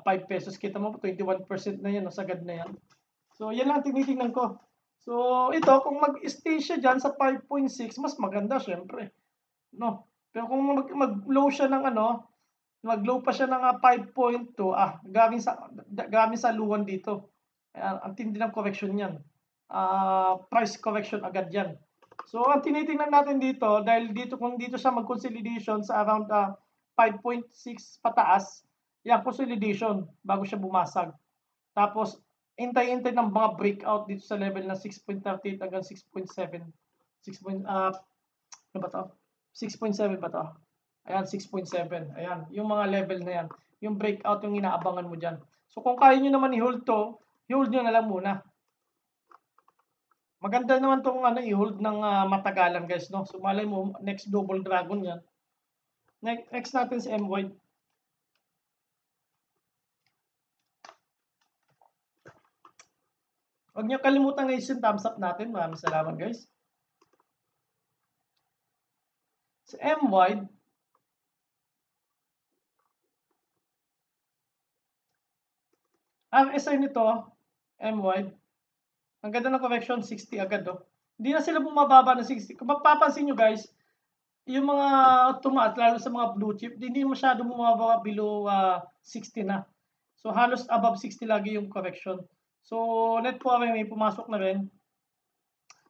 5 pesos, kita mo 21% na yan, sagad na yan. So yan lang tinitingnan ko. So ito, kung mag-stay siya dyan sa 5.6, mas maganda syempre. No. Pero kung mag-low siya ng mag-low pa siya ng 5.2, galing sa luwan dito. Ayan, ang tindi ng correction niyan. Price correction agad yan. So, ang tinitingnan natin dito, dahil dito kung dito siya mag-consolidation sa around 5.6 pataas, yan, consolidation bago siya bumasag. Tapos, hintay-hintay ng mga breakout dito sa level na 6.38 hanggang 6.7. 6. Ano ba to? 6.7 ba to? Ayan, 6.7. Ayan, yung mga level na yan. Yung breakout yung inaabangan mo dyan. So, kung kaya nyo naman i-hold to, i-hold nyo na lang muna. Maganda naman itong i-hold ng matagalan, guys, no? So, malay mo, next double dragon yan. Next natin si MY. Huwag nyo kalimutan guys yung thumbs up natin. Maraming salamat, guys. Sa MY, RSI nito, MY, ang ganda ng correction, 60 agad, Hindi na sila bumababa ng 60. Kung mapapansin nyo, guys, yung mga tumaat, lalo sa mga blue chip, hindi masyado bumababa below 60 na. So, halos above 60 lagi yung correction. So, net po may pumasok na rin.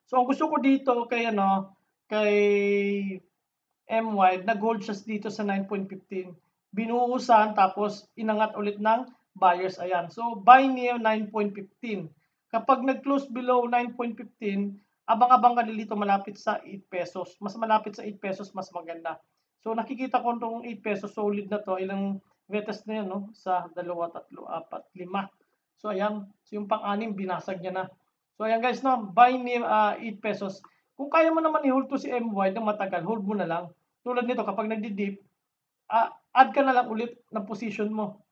So, ang gusto ko dito kay MY, nag-hold siya dito sa 9.15. Binuhusan, tapos inangat ulit ng buyers. Ayan. So, buy near 9.15. Kapag nag-close below 9.15, abang-abang ka dito malapit sa 8 pesos. Mas malapit sa 8 pesos, mas maganda. So, nakikita ko itong 8 pesos, solid na to. Ilang retest na yan, no? Sa 2, 3, 4, 5. So, ayan. So, yung pang-anim, binasag niya na. So, ayan guys, no? Buy near 8 pesos. Kung kaya mo naman i-hold to si MY ng matagal, hold mo na lang. Tulad nito, kapag nagdi-dip, add ka na lang ulit ng position mo.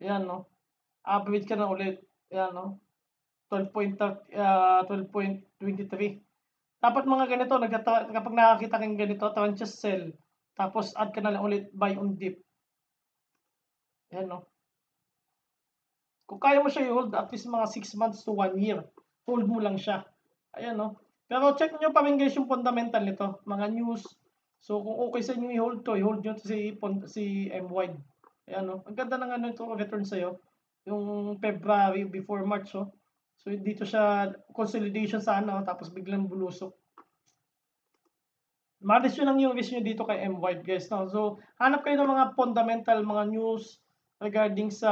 Ayan, no? Average ka na ulit. Ayan, no? 12.23. Dapat mga ganito, kapag nakakita kang ganito, tranches sell. Tapos add ka na lang ulit buy on dip. Ayan, no? Kung kaya mo siya i-hold at least mga 6 months to 1 year, hold mo lang siya. Ayan, no? Pero check nyo pa rin guys yung fundamental nito, mga news. So kung okay sa inyo i-hold to, i-hold nyo si MY. Ayan, no? Ang ganda ng ito return sa'yo. Yung February before March, oh. So dito siya consolidation sa tapos biglang bulusok. Maris yun lang yung risk nyo dito kay MY guys, no? So hanap kayo ng mga fundamental, mga news regarding sa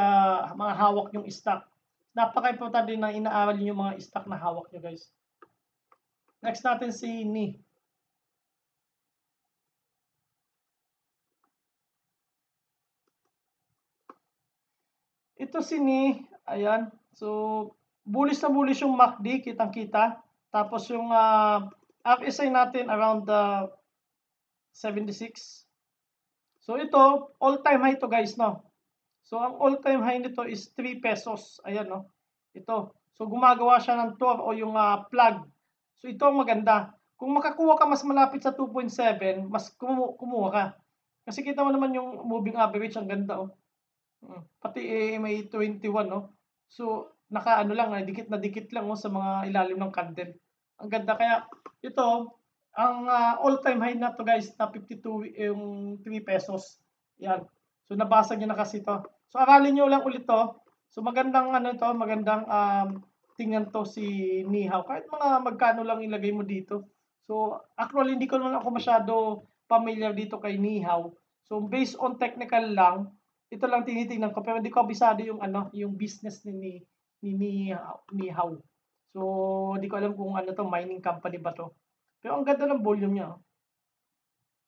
mga hawak yung stock. Napaka-importante na inaaral yung mga stock na hawak nyo guys. Next natin si Ni. Ito si Ni, Ayan. So, bullish na bullish yung MACD, kitang-kita. Tapos yung RSI natin around 76. So, ito, all-time high to guys, no? So, ang all-time high nito is 3 pesos. Ayan, no? Ito. So, gumagawa siya ng tour o yung plug. So, ito ang maganda. Kung makakuha ka mas malapit sa 2.7, mas kumuha ka. Kasi kita mo naman yung moving average, ang ganda, oh. Pati may 21, no? So, naka-ano lang, dikit na dikit lang, oh, sa mga ilalim ng candle. Ang ganda. Kaya, ito, ang all-time high na to guys, na 52, yung 3 pesos. Yan. So, nabasag niya na kasi to. So, aralin nyo lang ulit to. So, magandang ano ito, magandang tingnan to si Nihaw. Kahit mga magkano lang ilagay mo dito. So, actually, hindi ko naman ako masyado familiar dito kay Nihaw. So, based on technical lang, ito lang tinitingnan ko, pero hindi ko abisado yung ano, yung business ni How. So, hindi ko alam kung ano to, mining company ba to. Pero ang ganda ng volume niya.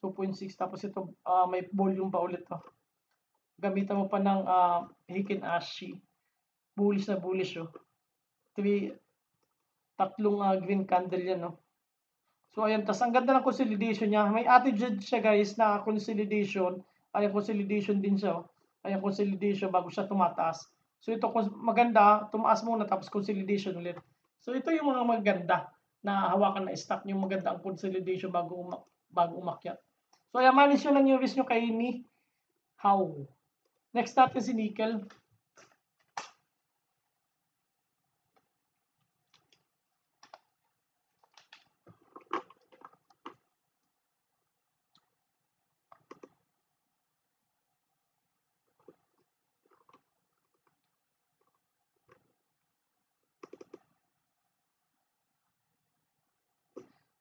2.6, tapos ito may volume pa ulit to. Gamitan mo pa ng Heikin Ashi. Bullish na bullish, oh. Tatlong green candle yan, no. So, ayan, tas ang ganda ng consolidation niya. May attitude siya, guys, na consolidation. Ayan, consolidation din siya, oh. Ayan, consolidation bago siya tumataas. So, ito maganda, tumaas muna tapos consolidation ulit. So, ito yung mga maganda na hawakan na stock, yung maganda ang consolidation bago umakyat. So, ayan, manage nyo lang yung risk nyo kay ni How. Next natin si Nickel.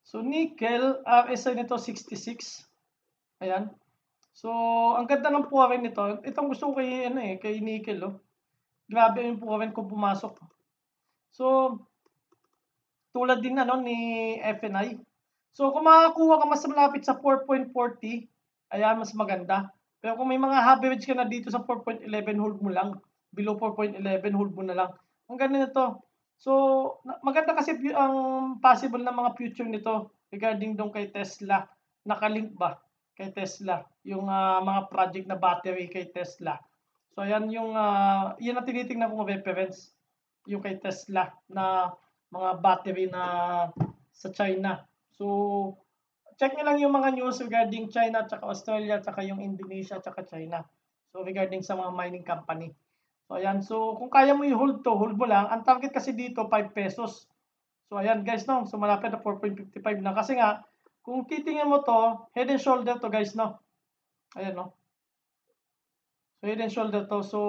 So, nickel, RSI nito 66. Ayan. So, ang ganda ng puwarin nito. Itong gusto ko kay, ano kay nickel, oh. Grabe yung puwarin kung pumasok. So, tulad din ano ni FNI. So, kung makakuha ka mas malapit sa 4.40, ayan, mas maganda. Pero kung may mga average ka na dito sa 4.11, hold mo lang. Below 4.11, hold mo na lang. Ang ganda nito. So, maganda kasi ang possible na mga future nito regarding dong kay Tesla. Nakalink ba kay Tesla? Yung mga project na battery kay Tesla. So, ayan yung, yan ang tinitingnan kong reference. Yung kay Tesla na mga battery na sa China. So, check nyo lang yung mga news regarding China, tsaka Australia, tsaka yung Indonesia, tsaka China. So, regarding sa mga mining company. So, ayan. So, kung kaya mo i-hold to, hold mo lang. Ang target kasi dito, 5 pesos. So, ayan guys, no? So, malapit na 4.55 na. Kasi nga, kung titingnan mo to, head and shoulder to guys, no? Ayan, no? So, head and shoulder to. So,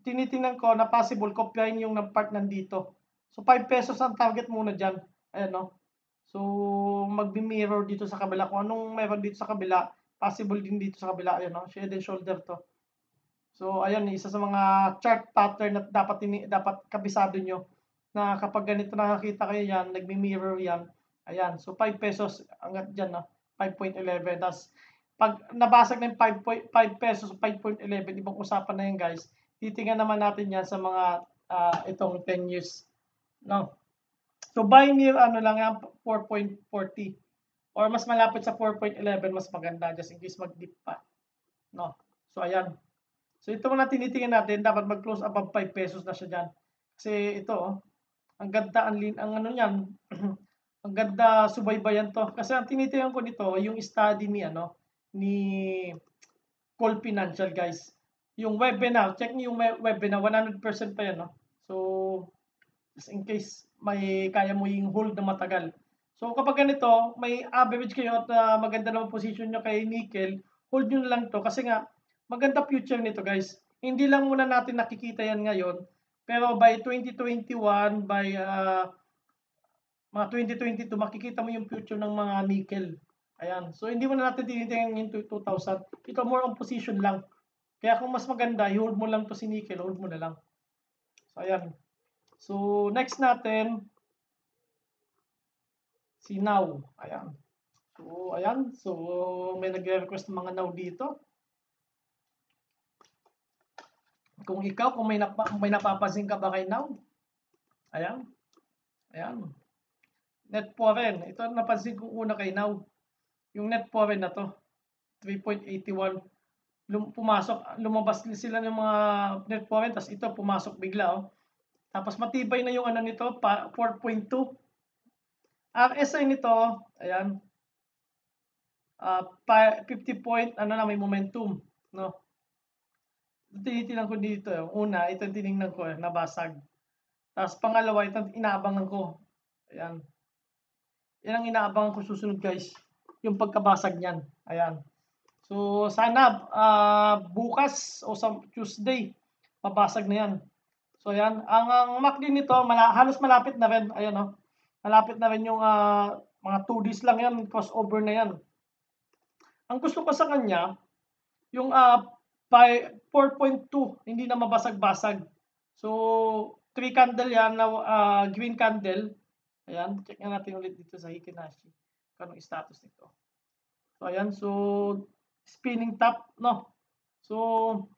tinitingnan ko na possible, kopyahin yung part nandito. So, 5 pesos ang target muna dyan. Ayan, no? So, magbi-mirror dito sa kabila. Kung anong meron dito sa kabila, possible din dito sa kabila. Ayan, no? Head and shoulder to. So, ayan, isa sa mga chart pattern na dapat kabisado nyo na kapag ganito nakakita kayo yan, nagmi-mirror yan. Ayan, so 5 pesos hanggat dyan, no? 5.11. Tapos, pag nabasag ng 5 pesos, 5.11, ibang usapan na yan, guys. Titingnan naman natin yan sa mga itong 10 years, no? So, buy near ano lang yan, 4.40. Or mas malapit sa 4.11, mas maganda just in case mag-dip pa, no? So, ayan. So, ito muna tinitingnan natin, dapat mag-close above 5 pesos na siya dyan. Kasi ito, oh, ang ganda, ang ano niyan, ang ganda subaybayan to. Kasi ang tinitingnan ko nito, yung study ni, ano, ni Call Financial, guys. Yung webinar, check niyo yung webinar, 100% pa yan, no? So, just in case may kaya mo yung hold na matagal. So, kapag ganito, may average kayo at maganda naman position nyo kay nickel, hold nyo na lang to kasi nga, maganda future nito guys. Hindi lang muna natin nakikita yan ngayon, pero by 2021, by mga 2022, makikita mo yung future ng mga nickel. Ayan. So, hindi mo na natin tinitingnan yung 2000. Ito more on position lang. Kaya kung mas maganda, i-hold mo lang to si nickel, hold mo na lang. So, ayan. So, next natin, si Now. Ayan. So, ayan. So, may nagre-request ng mga Now dito. Kung ikaw, kung may napapansin ka ba kay Now? Ayan. Ayan. Net foreign. Ito napansin ko una kay Now. Yung net foreign na to. 3.81. Lumabas sila ng mga net foreign. Tapos ito, pumasok bigla. Oh. Tapos matibay na yung ano nito, 4.2. RSI nito, ayan. 50 point, ano na, may momentum. No? Tinitingnan ko dito. Una, ito tiningnan ko, nabasag. Tapos pangalawa, ito inaabangan ko. Ayan. Yan ang inaabangan ko susunod guys. Yung pagkabasag niyan. Ayan. So sana bukas o sa Tuesday, mabasag na yan. So ayan. Ang MACD nito, halos malapit na rin. Ayan o. Malapit na rin yung mga 2 days lang yan. Crossover na yan. Ang gusto ko sa kanya, yung 4.2, hindi na mabasag-basag. So, 3 candle yan, na green candle. Ayan, check nga natin ulit dito sa Hikinashi. Kanong status nito. So, ayan, so, spinning top, no? So,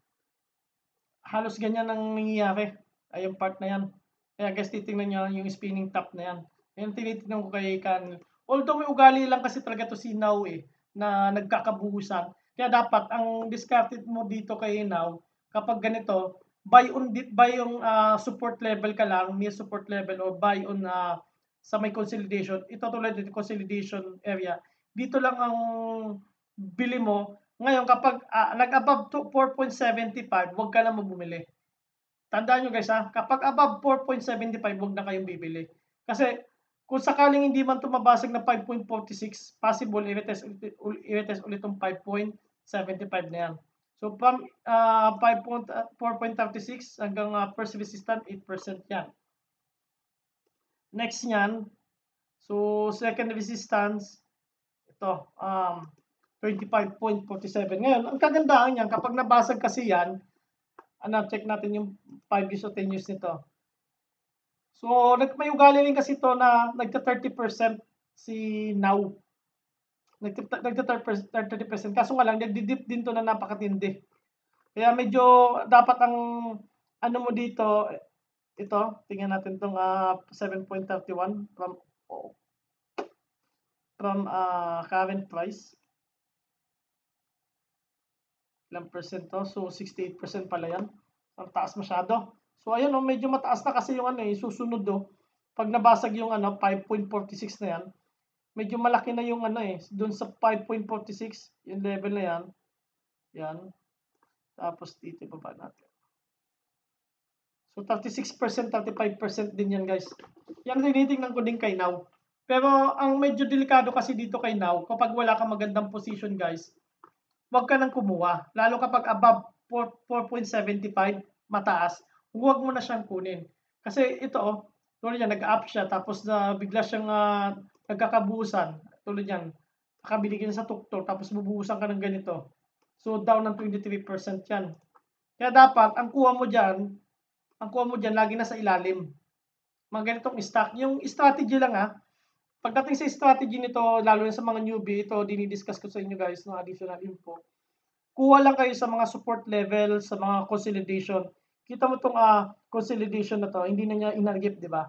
halos ganyan ang nangyayari. Ay, yung part na yan. Kaya guys, titingnan nyo yung spinning top na yan. Yan, tinitingnan ko kay Kanil. Although may ugali lang kasi talaga to si Now na nagkakabuhusan. Kaya dapat ang discarded mo dito kay Now, kapag ganito, buy yung support level ka lang, near support level, or buy on sa may consolidation. Ito tulad dito, consolidation area. Dito lang ang bili mo. Ngayon, kapag nag-above 4.75, huwag ka na bumili. Tandaan nyo guys kapag above 4.75, huwag na kayong bibili. Kasi, kung sakaling hindi man tumabasag na 5.46, possible i-retest ulit yung 5.75 na yan. So from 4.36 hanggang first resistance 8% yan. Next niyan, so second resistance, ito 25.47. Ngayon, ang kagandahan niyan, kapag nabasag kasi yan, check natin yung 5 years o 10 years nito. So, may ugali rin kasi ito na nagta-30% si Now. Nagta-30%. Kaso nga lang, nagdi-dip din to na napakatindi. Kaya medyo dapat ang ano mo dito, ito, tingnan natin itong 7.31 from current price. Ilang percent to? So, 68% pala yan. Ang taas masyado. So ayun medyo mataas na kasi yung susunod pag nabasag yung 5.46 na yan, medyo malaki na yung doon sa 5.46, yung level na yan. Yan. Tapos dito baba natin. So 36%, 35% din yan guys. Yan tinitingnan ko din kay Now. Pero ang medyo delikado kasi dito kay Now, kapag wala kang magandang position guys, huwag ka nang kumuha. Lalo kapag above 4.75 mataas, huwag mo na siyang kunin. Kasi ito, tulad yan, nag-up siya, tapos bigla siyang nagkakabuhusan. Tulad yan, nakabili ka sa tuktok, tapos bubuhusan ka ng ganito. So, down ng 23% yan. Kaya dapat, ang kuha mo dyan, lagi na sa ilalim. Mga ganitong stock. Yung strategy lang pagdating sa strategy nito, lalo na sa mga newbie, ito dinidiscuss ko sa inyo guys, no, additional info. Kuha lang kayo sa mga support level, sa mga consolidation. Kita mo itong consolidation na to, hindi na niya inargip, di ba?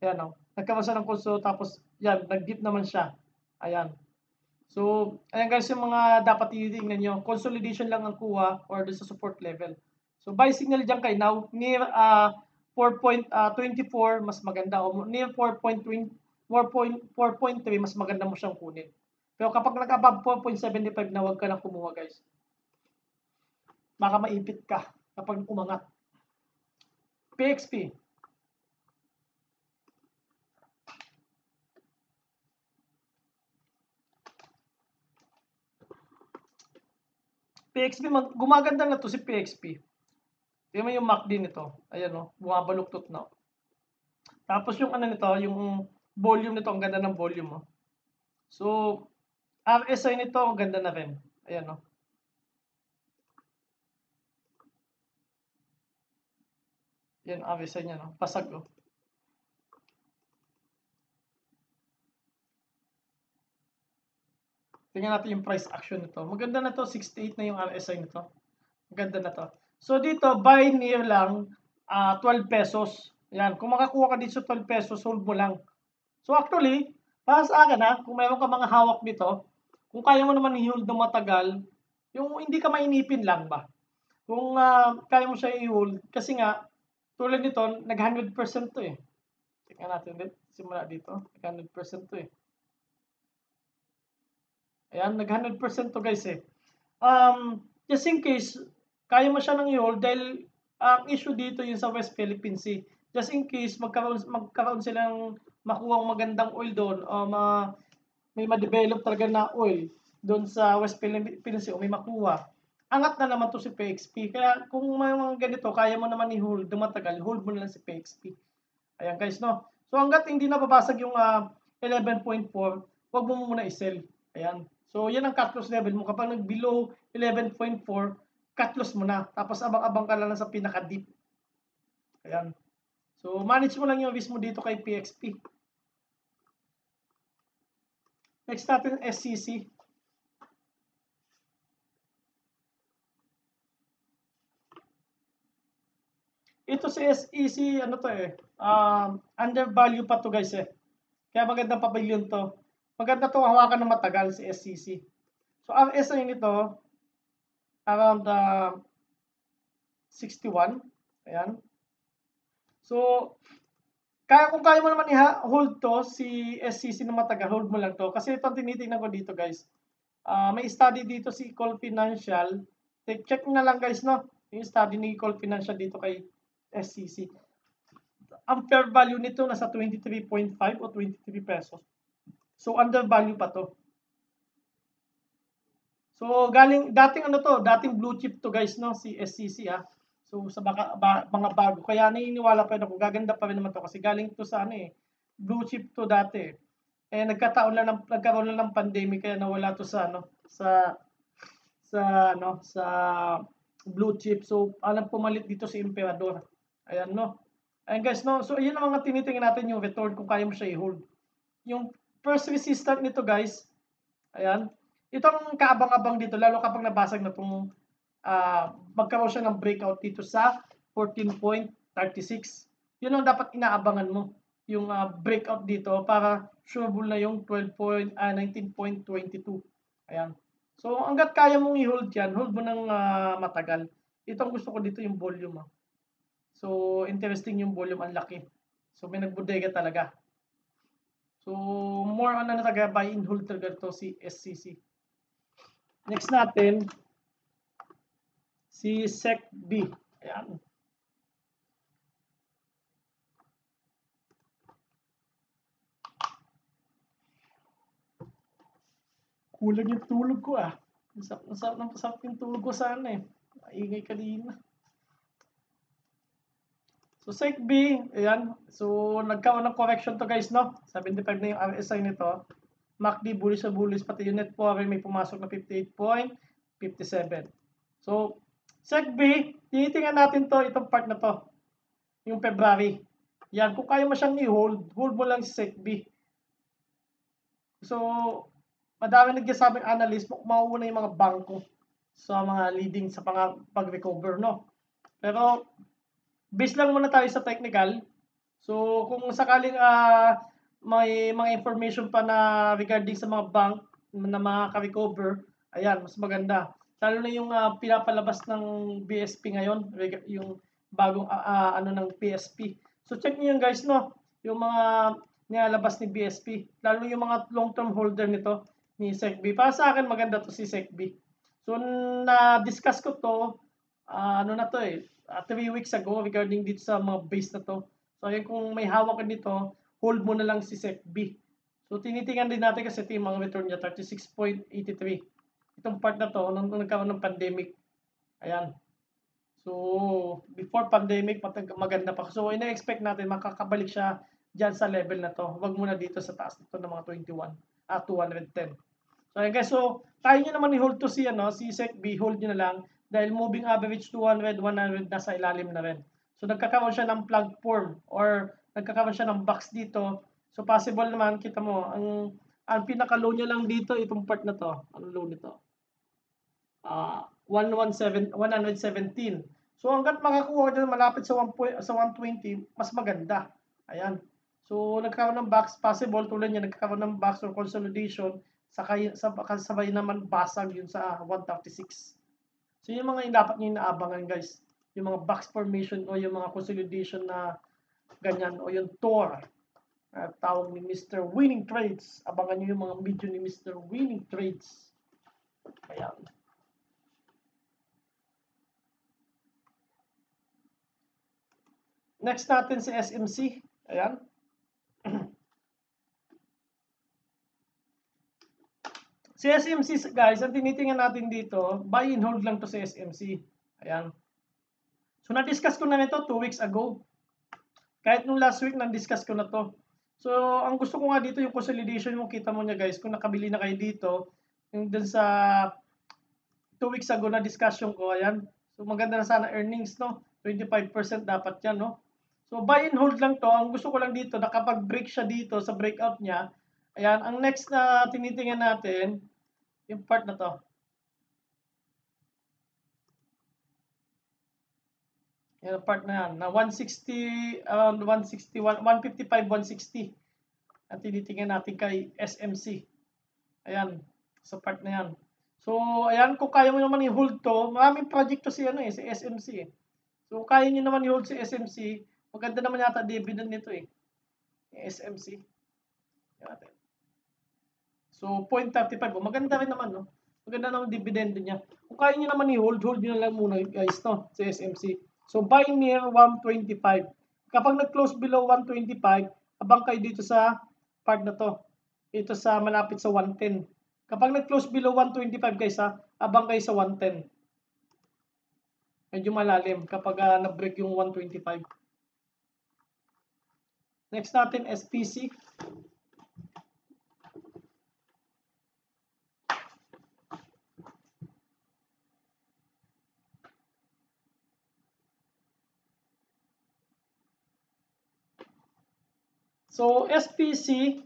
Ayan nagkaroon siya ng conso, tapos yan, nag-dip naman siya. Ayan. So, ayan guys, yung mga dapat titingnan nyo. Consolidation lang ang kuha or sa support level. So, buy signal dyan kay Now, near 4.24, mas maganda. O near 4.3, mas maganda mo siyang kunin. Pero kapag nag-above 4.75 na, huwag ka lang kumuha guys. Baka maipit ka kapag umangat. PXP. Gumaganda na to si PXP. Tingnan mo yung MACD nito. Ayan bumabaluktot na. Tapos yung nito, yung volume nito, ang ganda ng volume So, RSI nito, ang ganda na rin. Ayan Yan, RSI niya pasag Tingnan natin yung price action nito. Maganda na to, 68 na yung RSI nito. Maganda na to. So dito, buy near lang, 12 pesos. Ayan, kung makakuha ka dito sa 12 pesos, hold mo lang. So actually, para sa akin kung meron ka mga hawak dito, kung kaya mo naman i-hold ng matagal, yung hindi ka mainipin lang ba? Kung kaya mo siya i-hold, kasi nga, tulad nito, nag-100% to eh. Tingnan natin din, simula dito, nag-100% to eh. Ayan, nag-100% to guys eh. Just in case, kaya mo siya nang i-hold dahil ang issue dito yung sa West Philippine Sea. Just in case, magkaroon silang makuha magandang oil doon o may ma-develop talaga na oil doon sa West Philippine Sea o may makuha. Angat na naman to si PXP. Kaya kung may mga ganito, kaya mo naman i-hold na matagal, hold mo na lang si PXP. Ayan guys, no? So hanggat hindi nababasag yung 11.4, wag mo muna i-sell. Ayan. So yan ang cut loss level mo. Kapag nag-below 11.4, cut loss mo na. Tapos abang-abang ka lang sa pinaka-deep. Ayan. So manage mo lang yung risk mo dito kay PXP. Next natin, SCC. Ito si SEC, ano to undervalue pa to guys eh. Kaya magandang pavilion to. Maganda to hawakan ng matagal si SCC. So RSI nito, around 61. Ayan. So, kung kaya mo naman i-hold to, si SCC na matagal, hold mo lang to. Kasi ito ang tinitingnan ko dito guys. May study dito si Call Financial. Check na lang guys, no? Yung study ni Call Financial dito kay SCC. Ang fair value nito nasa 23.5 o 23 pesos. So, undervalue pa to. So, dating blue chip to guys, no? Si SCC So, sa mga bago. Kaya naniniwala pa rin ako, gaganda pa rin naman to kasi galing to sa blue chip to dati. Eh, nagkaroon lang ng pandemic kaya nawala to sa sa blue chip. So, pumalit dito si Emperador. Ayan, no? Ayan guys, no? So, ayun ang mga tinitingnan natin yung return kung kaya mo siya i-hold. Yung first resistance nito guys, ayan, itong kaabang-abang dito, lalo kapag nabasag na itong magkaroon siya ng breakout dito sa 14.36. Yun ang dapat inaabangan mo, yung breakout dito para sureable na yung 19.22. Ayan. So, hanggat kaya mong i-hold yan, hold mo ng matagal. Itong gusto ko dito yung volume. So, interesting yung volume, ang laki. So, may nagbudega talaga. So, more on talaga buy and hold talaga to si SCC. Next natin, si SECB. Ayan. Kulang yung tulog ko Nasarap yung tulog ko sana eh. Maingay kanina. So SECB, ayan. So nagkaroon ng correction to guys, no? 75 na yung RSI nito. MACD bullish sa bullish, pati yung net foreign may pumasok na 58.57. So SECB, tinitingnan natin to, itong part na to. Yung February. Yan, kung kaya mo siyang i-hold, hold mo lang si SECB. So, madami nagsasabing analyst, mauuna yung mga bangko sa mga leading sa pag-recover, no? Pero, base lang muna tayo sa technical. So, kung sakaling may mga information pa na regarding sa mga bank na makaka-recover, ayan, mas maganda. Lalo na yung pinapalabas ng BSP ngayon, yung bagong ng PSP. So, check niyo yun guys, no? Yung mga nilalabas ni BSP. Lalo yung mga long-term holder nito ni SECB. Para sa akin, maganda to si SECB. So, na-discuss ko to, 3 weeks ago regarding dito sa mga base na to. So, ayun, kung may hawak ka dito, hold mo na lang si SECB. So, tinitingnan din natin kasi ito yung mga return niya, 36.83. Itong part na to, nung nagkaroon ng pandemic. Ayan. So, before pandemic, maganda pa. So, ina-expect natin makakabalik siya dyan sa level na to. Huwag muna dito sa taas nito ng mga 210. So, ayun guys. So, kaya nyo naman i-hold to si SECB, hold nyo na lang. Dahil moving average 200, 100 nasa ilalim na rin. So, nagkakaroon siya ng plug form or nagkakaroon siya ng box dito. So, possible naman, kita mo, ang pinaka-low niya lang dito, itong part na to. Ano low nito? 117. So hangga't makakuha ka dyan malapit sa 120, mas maganda. Ayan. So nagkaroon ng box, possible tulad niya nagkakaroon ng box or consolidation, sabay naman basag yun sa 136. So yung mga dapat niyo inaabangan guys. Yung mga box formation o yung mga consolidation na ganyan o yung TOR. Tawag ni Mr. Winning Trades. Abangan niyo yung mga video ni Mr. Winning Trades. Ayan. Next natin si SMC. Ayan. Si SMC guys, ang tinitingnan natin dito, buy and hold lang to si SMC. Ayan. So na-discuss ko na nito 2 weeks ago. Kahit nung last week na-discuss ko na to. So ang gusto ko nga dito yung consolidation mo, kita mo niya guys, kung nakabili na kayo dito, yung dun sa 2 weeks ago na discussion ko, ayan. So maganda na sana earnings, no? 25% dapat yan, no? So buy and hold lang to. Ang gusto ko lang dito, nakapag-break siya dito sa breakout niya. Ayan, ang next na tinitingnan natin, yung part na to. Yung part na yan, na 160, around 161, 155, 160. Ang tinitingnan natin kay SMC. Ayan, sa part na yan. So, ayan, kung kaya mo naman i-hold to, maraming project to si, si SMC. So, kaya nyo naman i-hold si SMC, maganda naman yata dividend nito SMC. Ayan. So, 0.35. Maganda rin naman, no? Maganda naman dividend niya. Kung kaya nyo naman i-hold, hold nyo na lang muna, guys, no? Si SMC. So, buy near 125. Kapag nag-close below 125, abang kayo dito sa part na to. Ito sa malapit sa 110. Kapag nag-close below 125, guys, abang kayo sa 110. Medyo malalim kapag na-break yung 125. Next natin, SPC. So, SPC,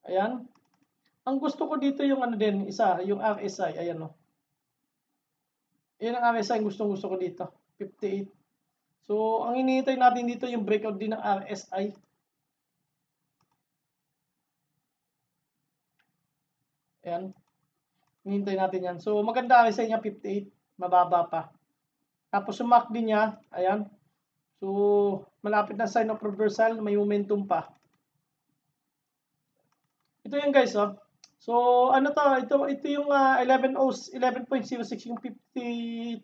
ayan. Ang gusto ko dito yung din, yung RSI, ayan o. Ayan ang RSI, ang gusto ko dito, 58. So, ang hinihintay natin dito yung breakout din ng RSI. Ayan. Hinihintay natin yan. So, maganda RSI niya, 58. Mababa pa. Tapos, yung MACD niya, ayan. So, malapit na sign of reversal, may momentum pa. Ito yung guys, oh. So, ano to? Ito yung 11.06, yung 52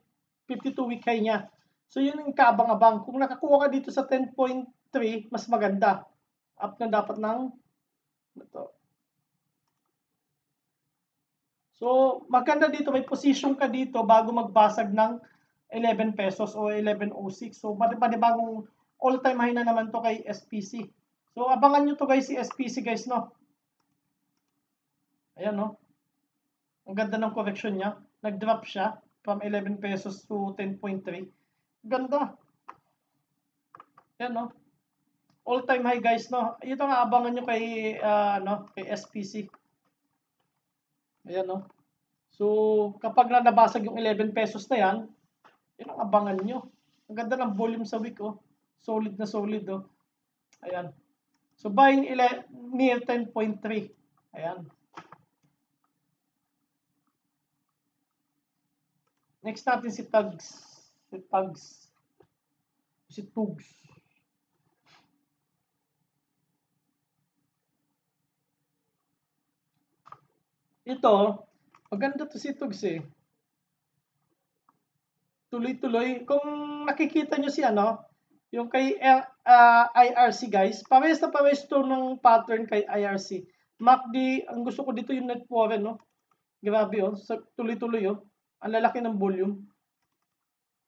week high niya. So, yun yung kaabang-abang. Kung nakakuha ka dito sa 10.3, mas maganda. Up na dapat ng ito. So, maganda dito, may position ka dito bago magbasag ng 11 pesos o 11.06. So, bagong all-time high na naman to kay SPC. So, abangan nyo to guys, si SPC guys, no? Ayan, no? Ang ganda ng correction niya. Nag-drop siya from 11 pesos to 10.3. Ganda. Ayan, no? All-time high guys, no? Ito nga abangan nyo kay kay SPC. Ayan, no? So, kapag nabasag yung 11 pesos na yan, yun ang abangan nyo. Ang ganda ng volume sa week, oh. Solid na solid, oh. Ayan. So, buying near 10.3. Ayan. Next natin si Tugs. Si Tugs. Ito, maganda to si Tugs eh. Tuloy-tuloy. Kung nakikita nyo si yung kay IRC guys, parehas na parehas to ng pattern kay IRC. MACD, ang gusto ko dito yung net foreign, no? Grabe, oh. Tuloy-tuloy, oh. Ang lalaki ng volume.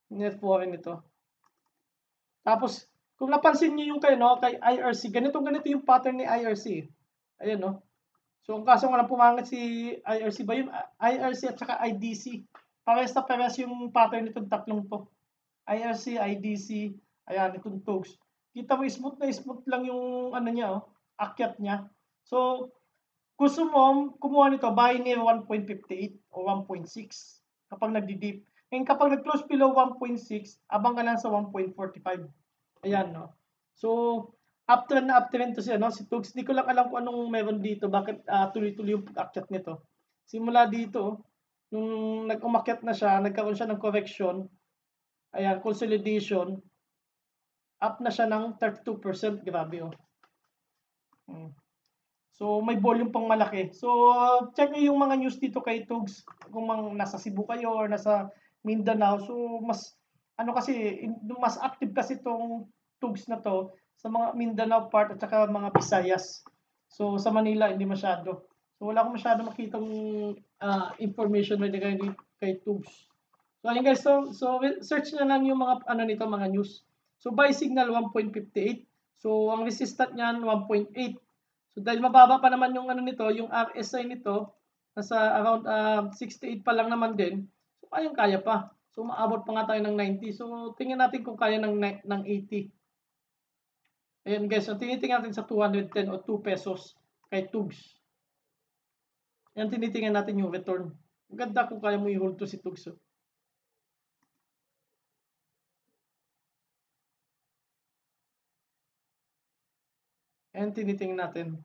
Net foreign ito. Tapos, kung napansin niyo yung kay IRC, ganito yung pattern ni IRC. Ayan, no? So, ang kaso nga lang pumangit si IRC ba yung IRC at saka IDC. Parehas na parehas yung pattern nitong tatlong to. IRC, IDC, ayan, itong Tugs. Kita mo, smooth na smooth lang yung niya, oh, akyat niya. So, gusto mo kumuha nito, buy near 1.58 o 1.6 kapag nagdi-dip. And kapag nag-close below 1.6, abang ka lang sa 1.45. Ayan, no? So, uptrend na uptrend to siya, no? Si Tugs, di ko lang alam kung anong meron dito, bakit tuloy-tuloy yung pag-akyat nito. Simula dito, nung nag-umakyat na siya, nagkaroon siya ng correction, ayan, consolidation, up na siya ng 32%, grabe, oh. So, may volume pang malaki. So, check nyo yung mga news dito kay Tugs, kung nasa Cebu kayo or nasa Mindanao. So, mas, ano kasi, mas active kasi itong Tugs na to sa mga Mindanao part at saka mga Visayas. So, sa Manila, hindi masyado. So, wala akong masyado makitang information na kay Tugs. So, ayun guys, so search na lang yung mga, nito, mga news. So, buy signal 1.58. So, ang resistant niyan 1.8. So dahil mababa pa naman yung nito, yung RSI nito, nasa around 68 pa lang naman din. So kayang-kaya pa. So maabot pa nga tayo ng 90. So tingnan natin kung kaya ng 80. Ayan guys, so tinitingnan natin sa 210 o 2 pesos kay Tugs. Ayan, tinitingnan natin yung return. Ang ganda kung kaya mo i-hold to si Tugs. Ayan, tinitingnan natin.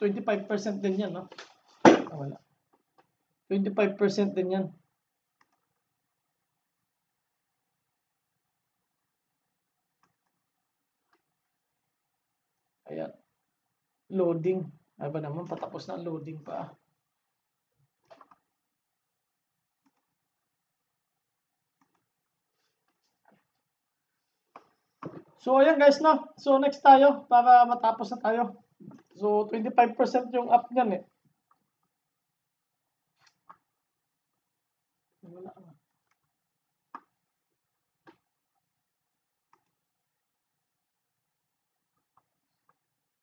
25% din yan, no? Wala. 25% din yan. Ayan. Loading. Ay ba naman, patapos na loading pa. So, ayan guys, no? So, next tayo para matapos na tayo. So, 25% yung up niyan eh. Wala na.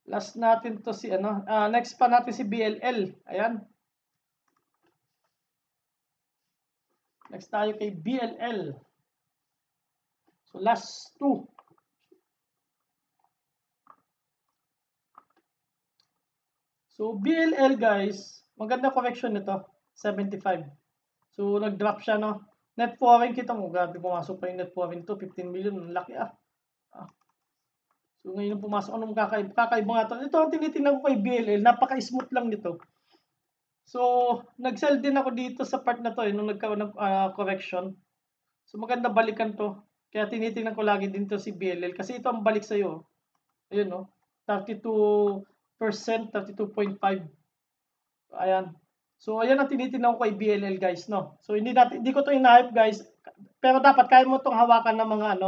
Last natin to si next pa natin si BLL. Ayan. Next tayo kay BLL. So, last two. So, BLL guys, maganda correction nito. 75. So, nag-drop siya, no? Net foreign, kita mo, grabe pumasok pa yung net foreign to. 15 million, laki So, ngayon pumasok, anong kakaiba nga to? Ito ang tinitingnan ko kay BLL, napaka-smooth lang nito. So, nag-sell din ako dito sa part na to, nung nagkaroon ng correction. So, maganda balikan to. Kaya tinitingnan ko lagi din to si BLL. Kasi ito ang balik sa'yo. Ayun, no? 32%, 32.5. Ayan. So, ayan ang tinitingnan ko kay BLL, guys, no? So, hindi ko to ina-hype, guys. Pero dapat kaya mo tong hawakan ng mga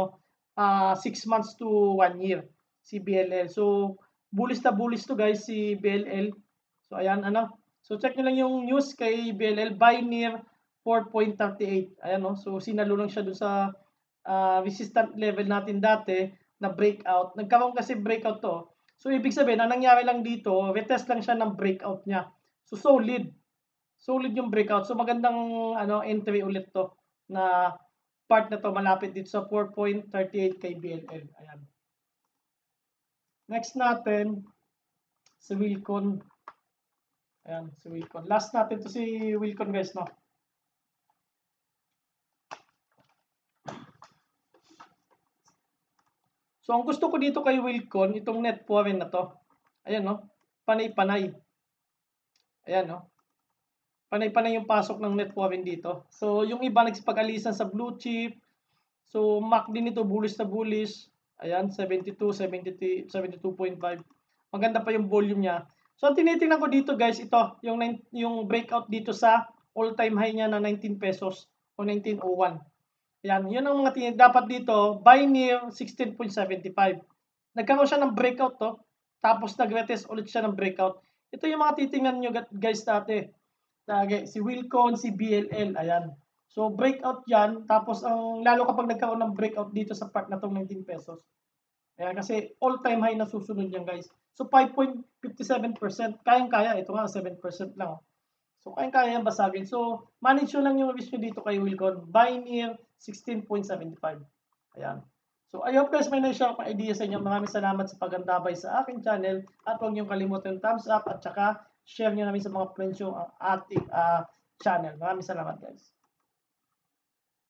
6 months to 1 year si BLL. So, bullish na bullish to, guys, si BLL. So, ayan, So, check nyo lang yung news kay BLL, buy near 4.38. Ayan, no? So, sinalo lang siya dun sa resistant level natin dati na breakout. Nagkaroon kasi breakout to. So, ibig sabihin, ang nangyari lang dito, retest lang siya ng breakout niya. So, solid. Solid yung breakout. So, magandang entry ulit to na part na to malapit dito sa 4.38 kay BLL. Ayan. Next natin, si Wilcon. Ayan, si Wilcon. Last natin to si Wilcon, guys, no? So, ang gusto ko dito kay Wilcon, itong net foreign na to. Ayan, no? Panay-panay. Ayan, no? Panay-panay yung pasok ng net foreign dito. So, yung iba nagsipag-alisan sa blue chip. So, MAC din ito, bullish na bullish. Ayan, 72, 72.5. Maganda pa yung volume niya. So, ang tinitingnan ko dito, guys, ito, yung breakout dito sa all-time high niya na 19 pesos o 1901. Ayan, yun ang mga dapat dito, buy near 16.75. Nagkaroon siya ng breakout to, tapos nag-retest ulit siya ng breakout. Ito yung mga titingnan nyo, guys, dati. Si Wilcon, si BLL, ayan. So, breakout yan. Tapos, lalo kapag nagkaroon ng breakout dito sa part na itong 19 pesos. Ayan, kasi all-time high na susunod yan, guys. So, 5.57%. Kayang-kaya. Ito nga, 7% lang. So, kayang-kaya yan basagin. So, manage nyo lang yung risk nyo dito kay Wilcon. Buy near 16.75. Ayan. So, I hope guys may na-share akong idea sa inyo. Maraming salamat sa pagandabay sa aking channel. At huwag niyong kalimutan yung thumbs up at saka share nyo namin sa mga friends yung ating channel. Maraming salamat guys.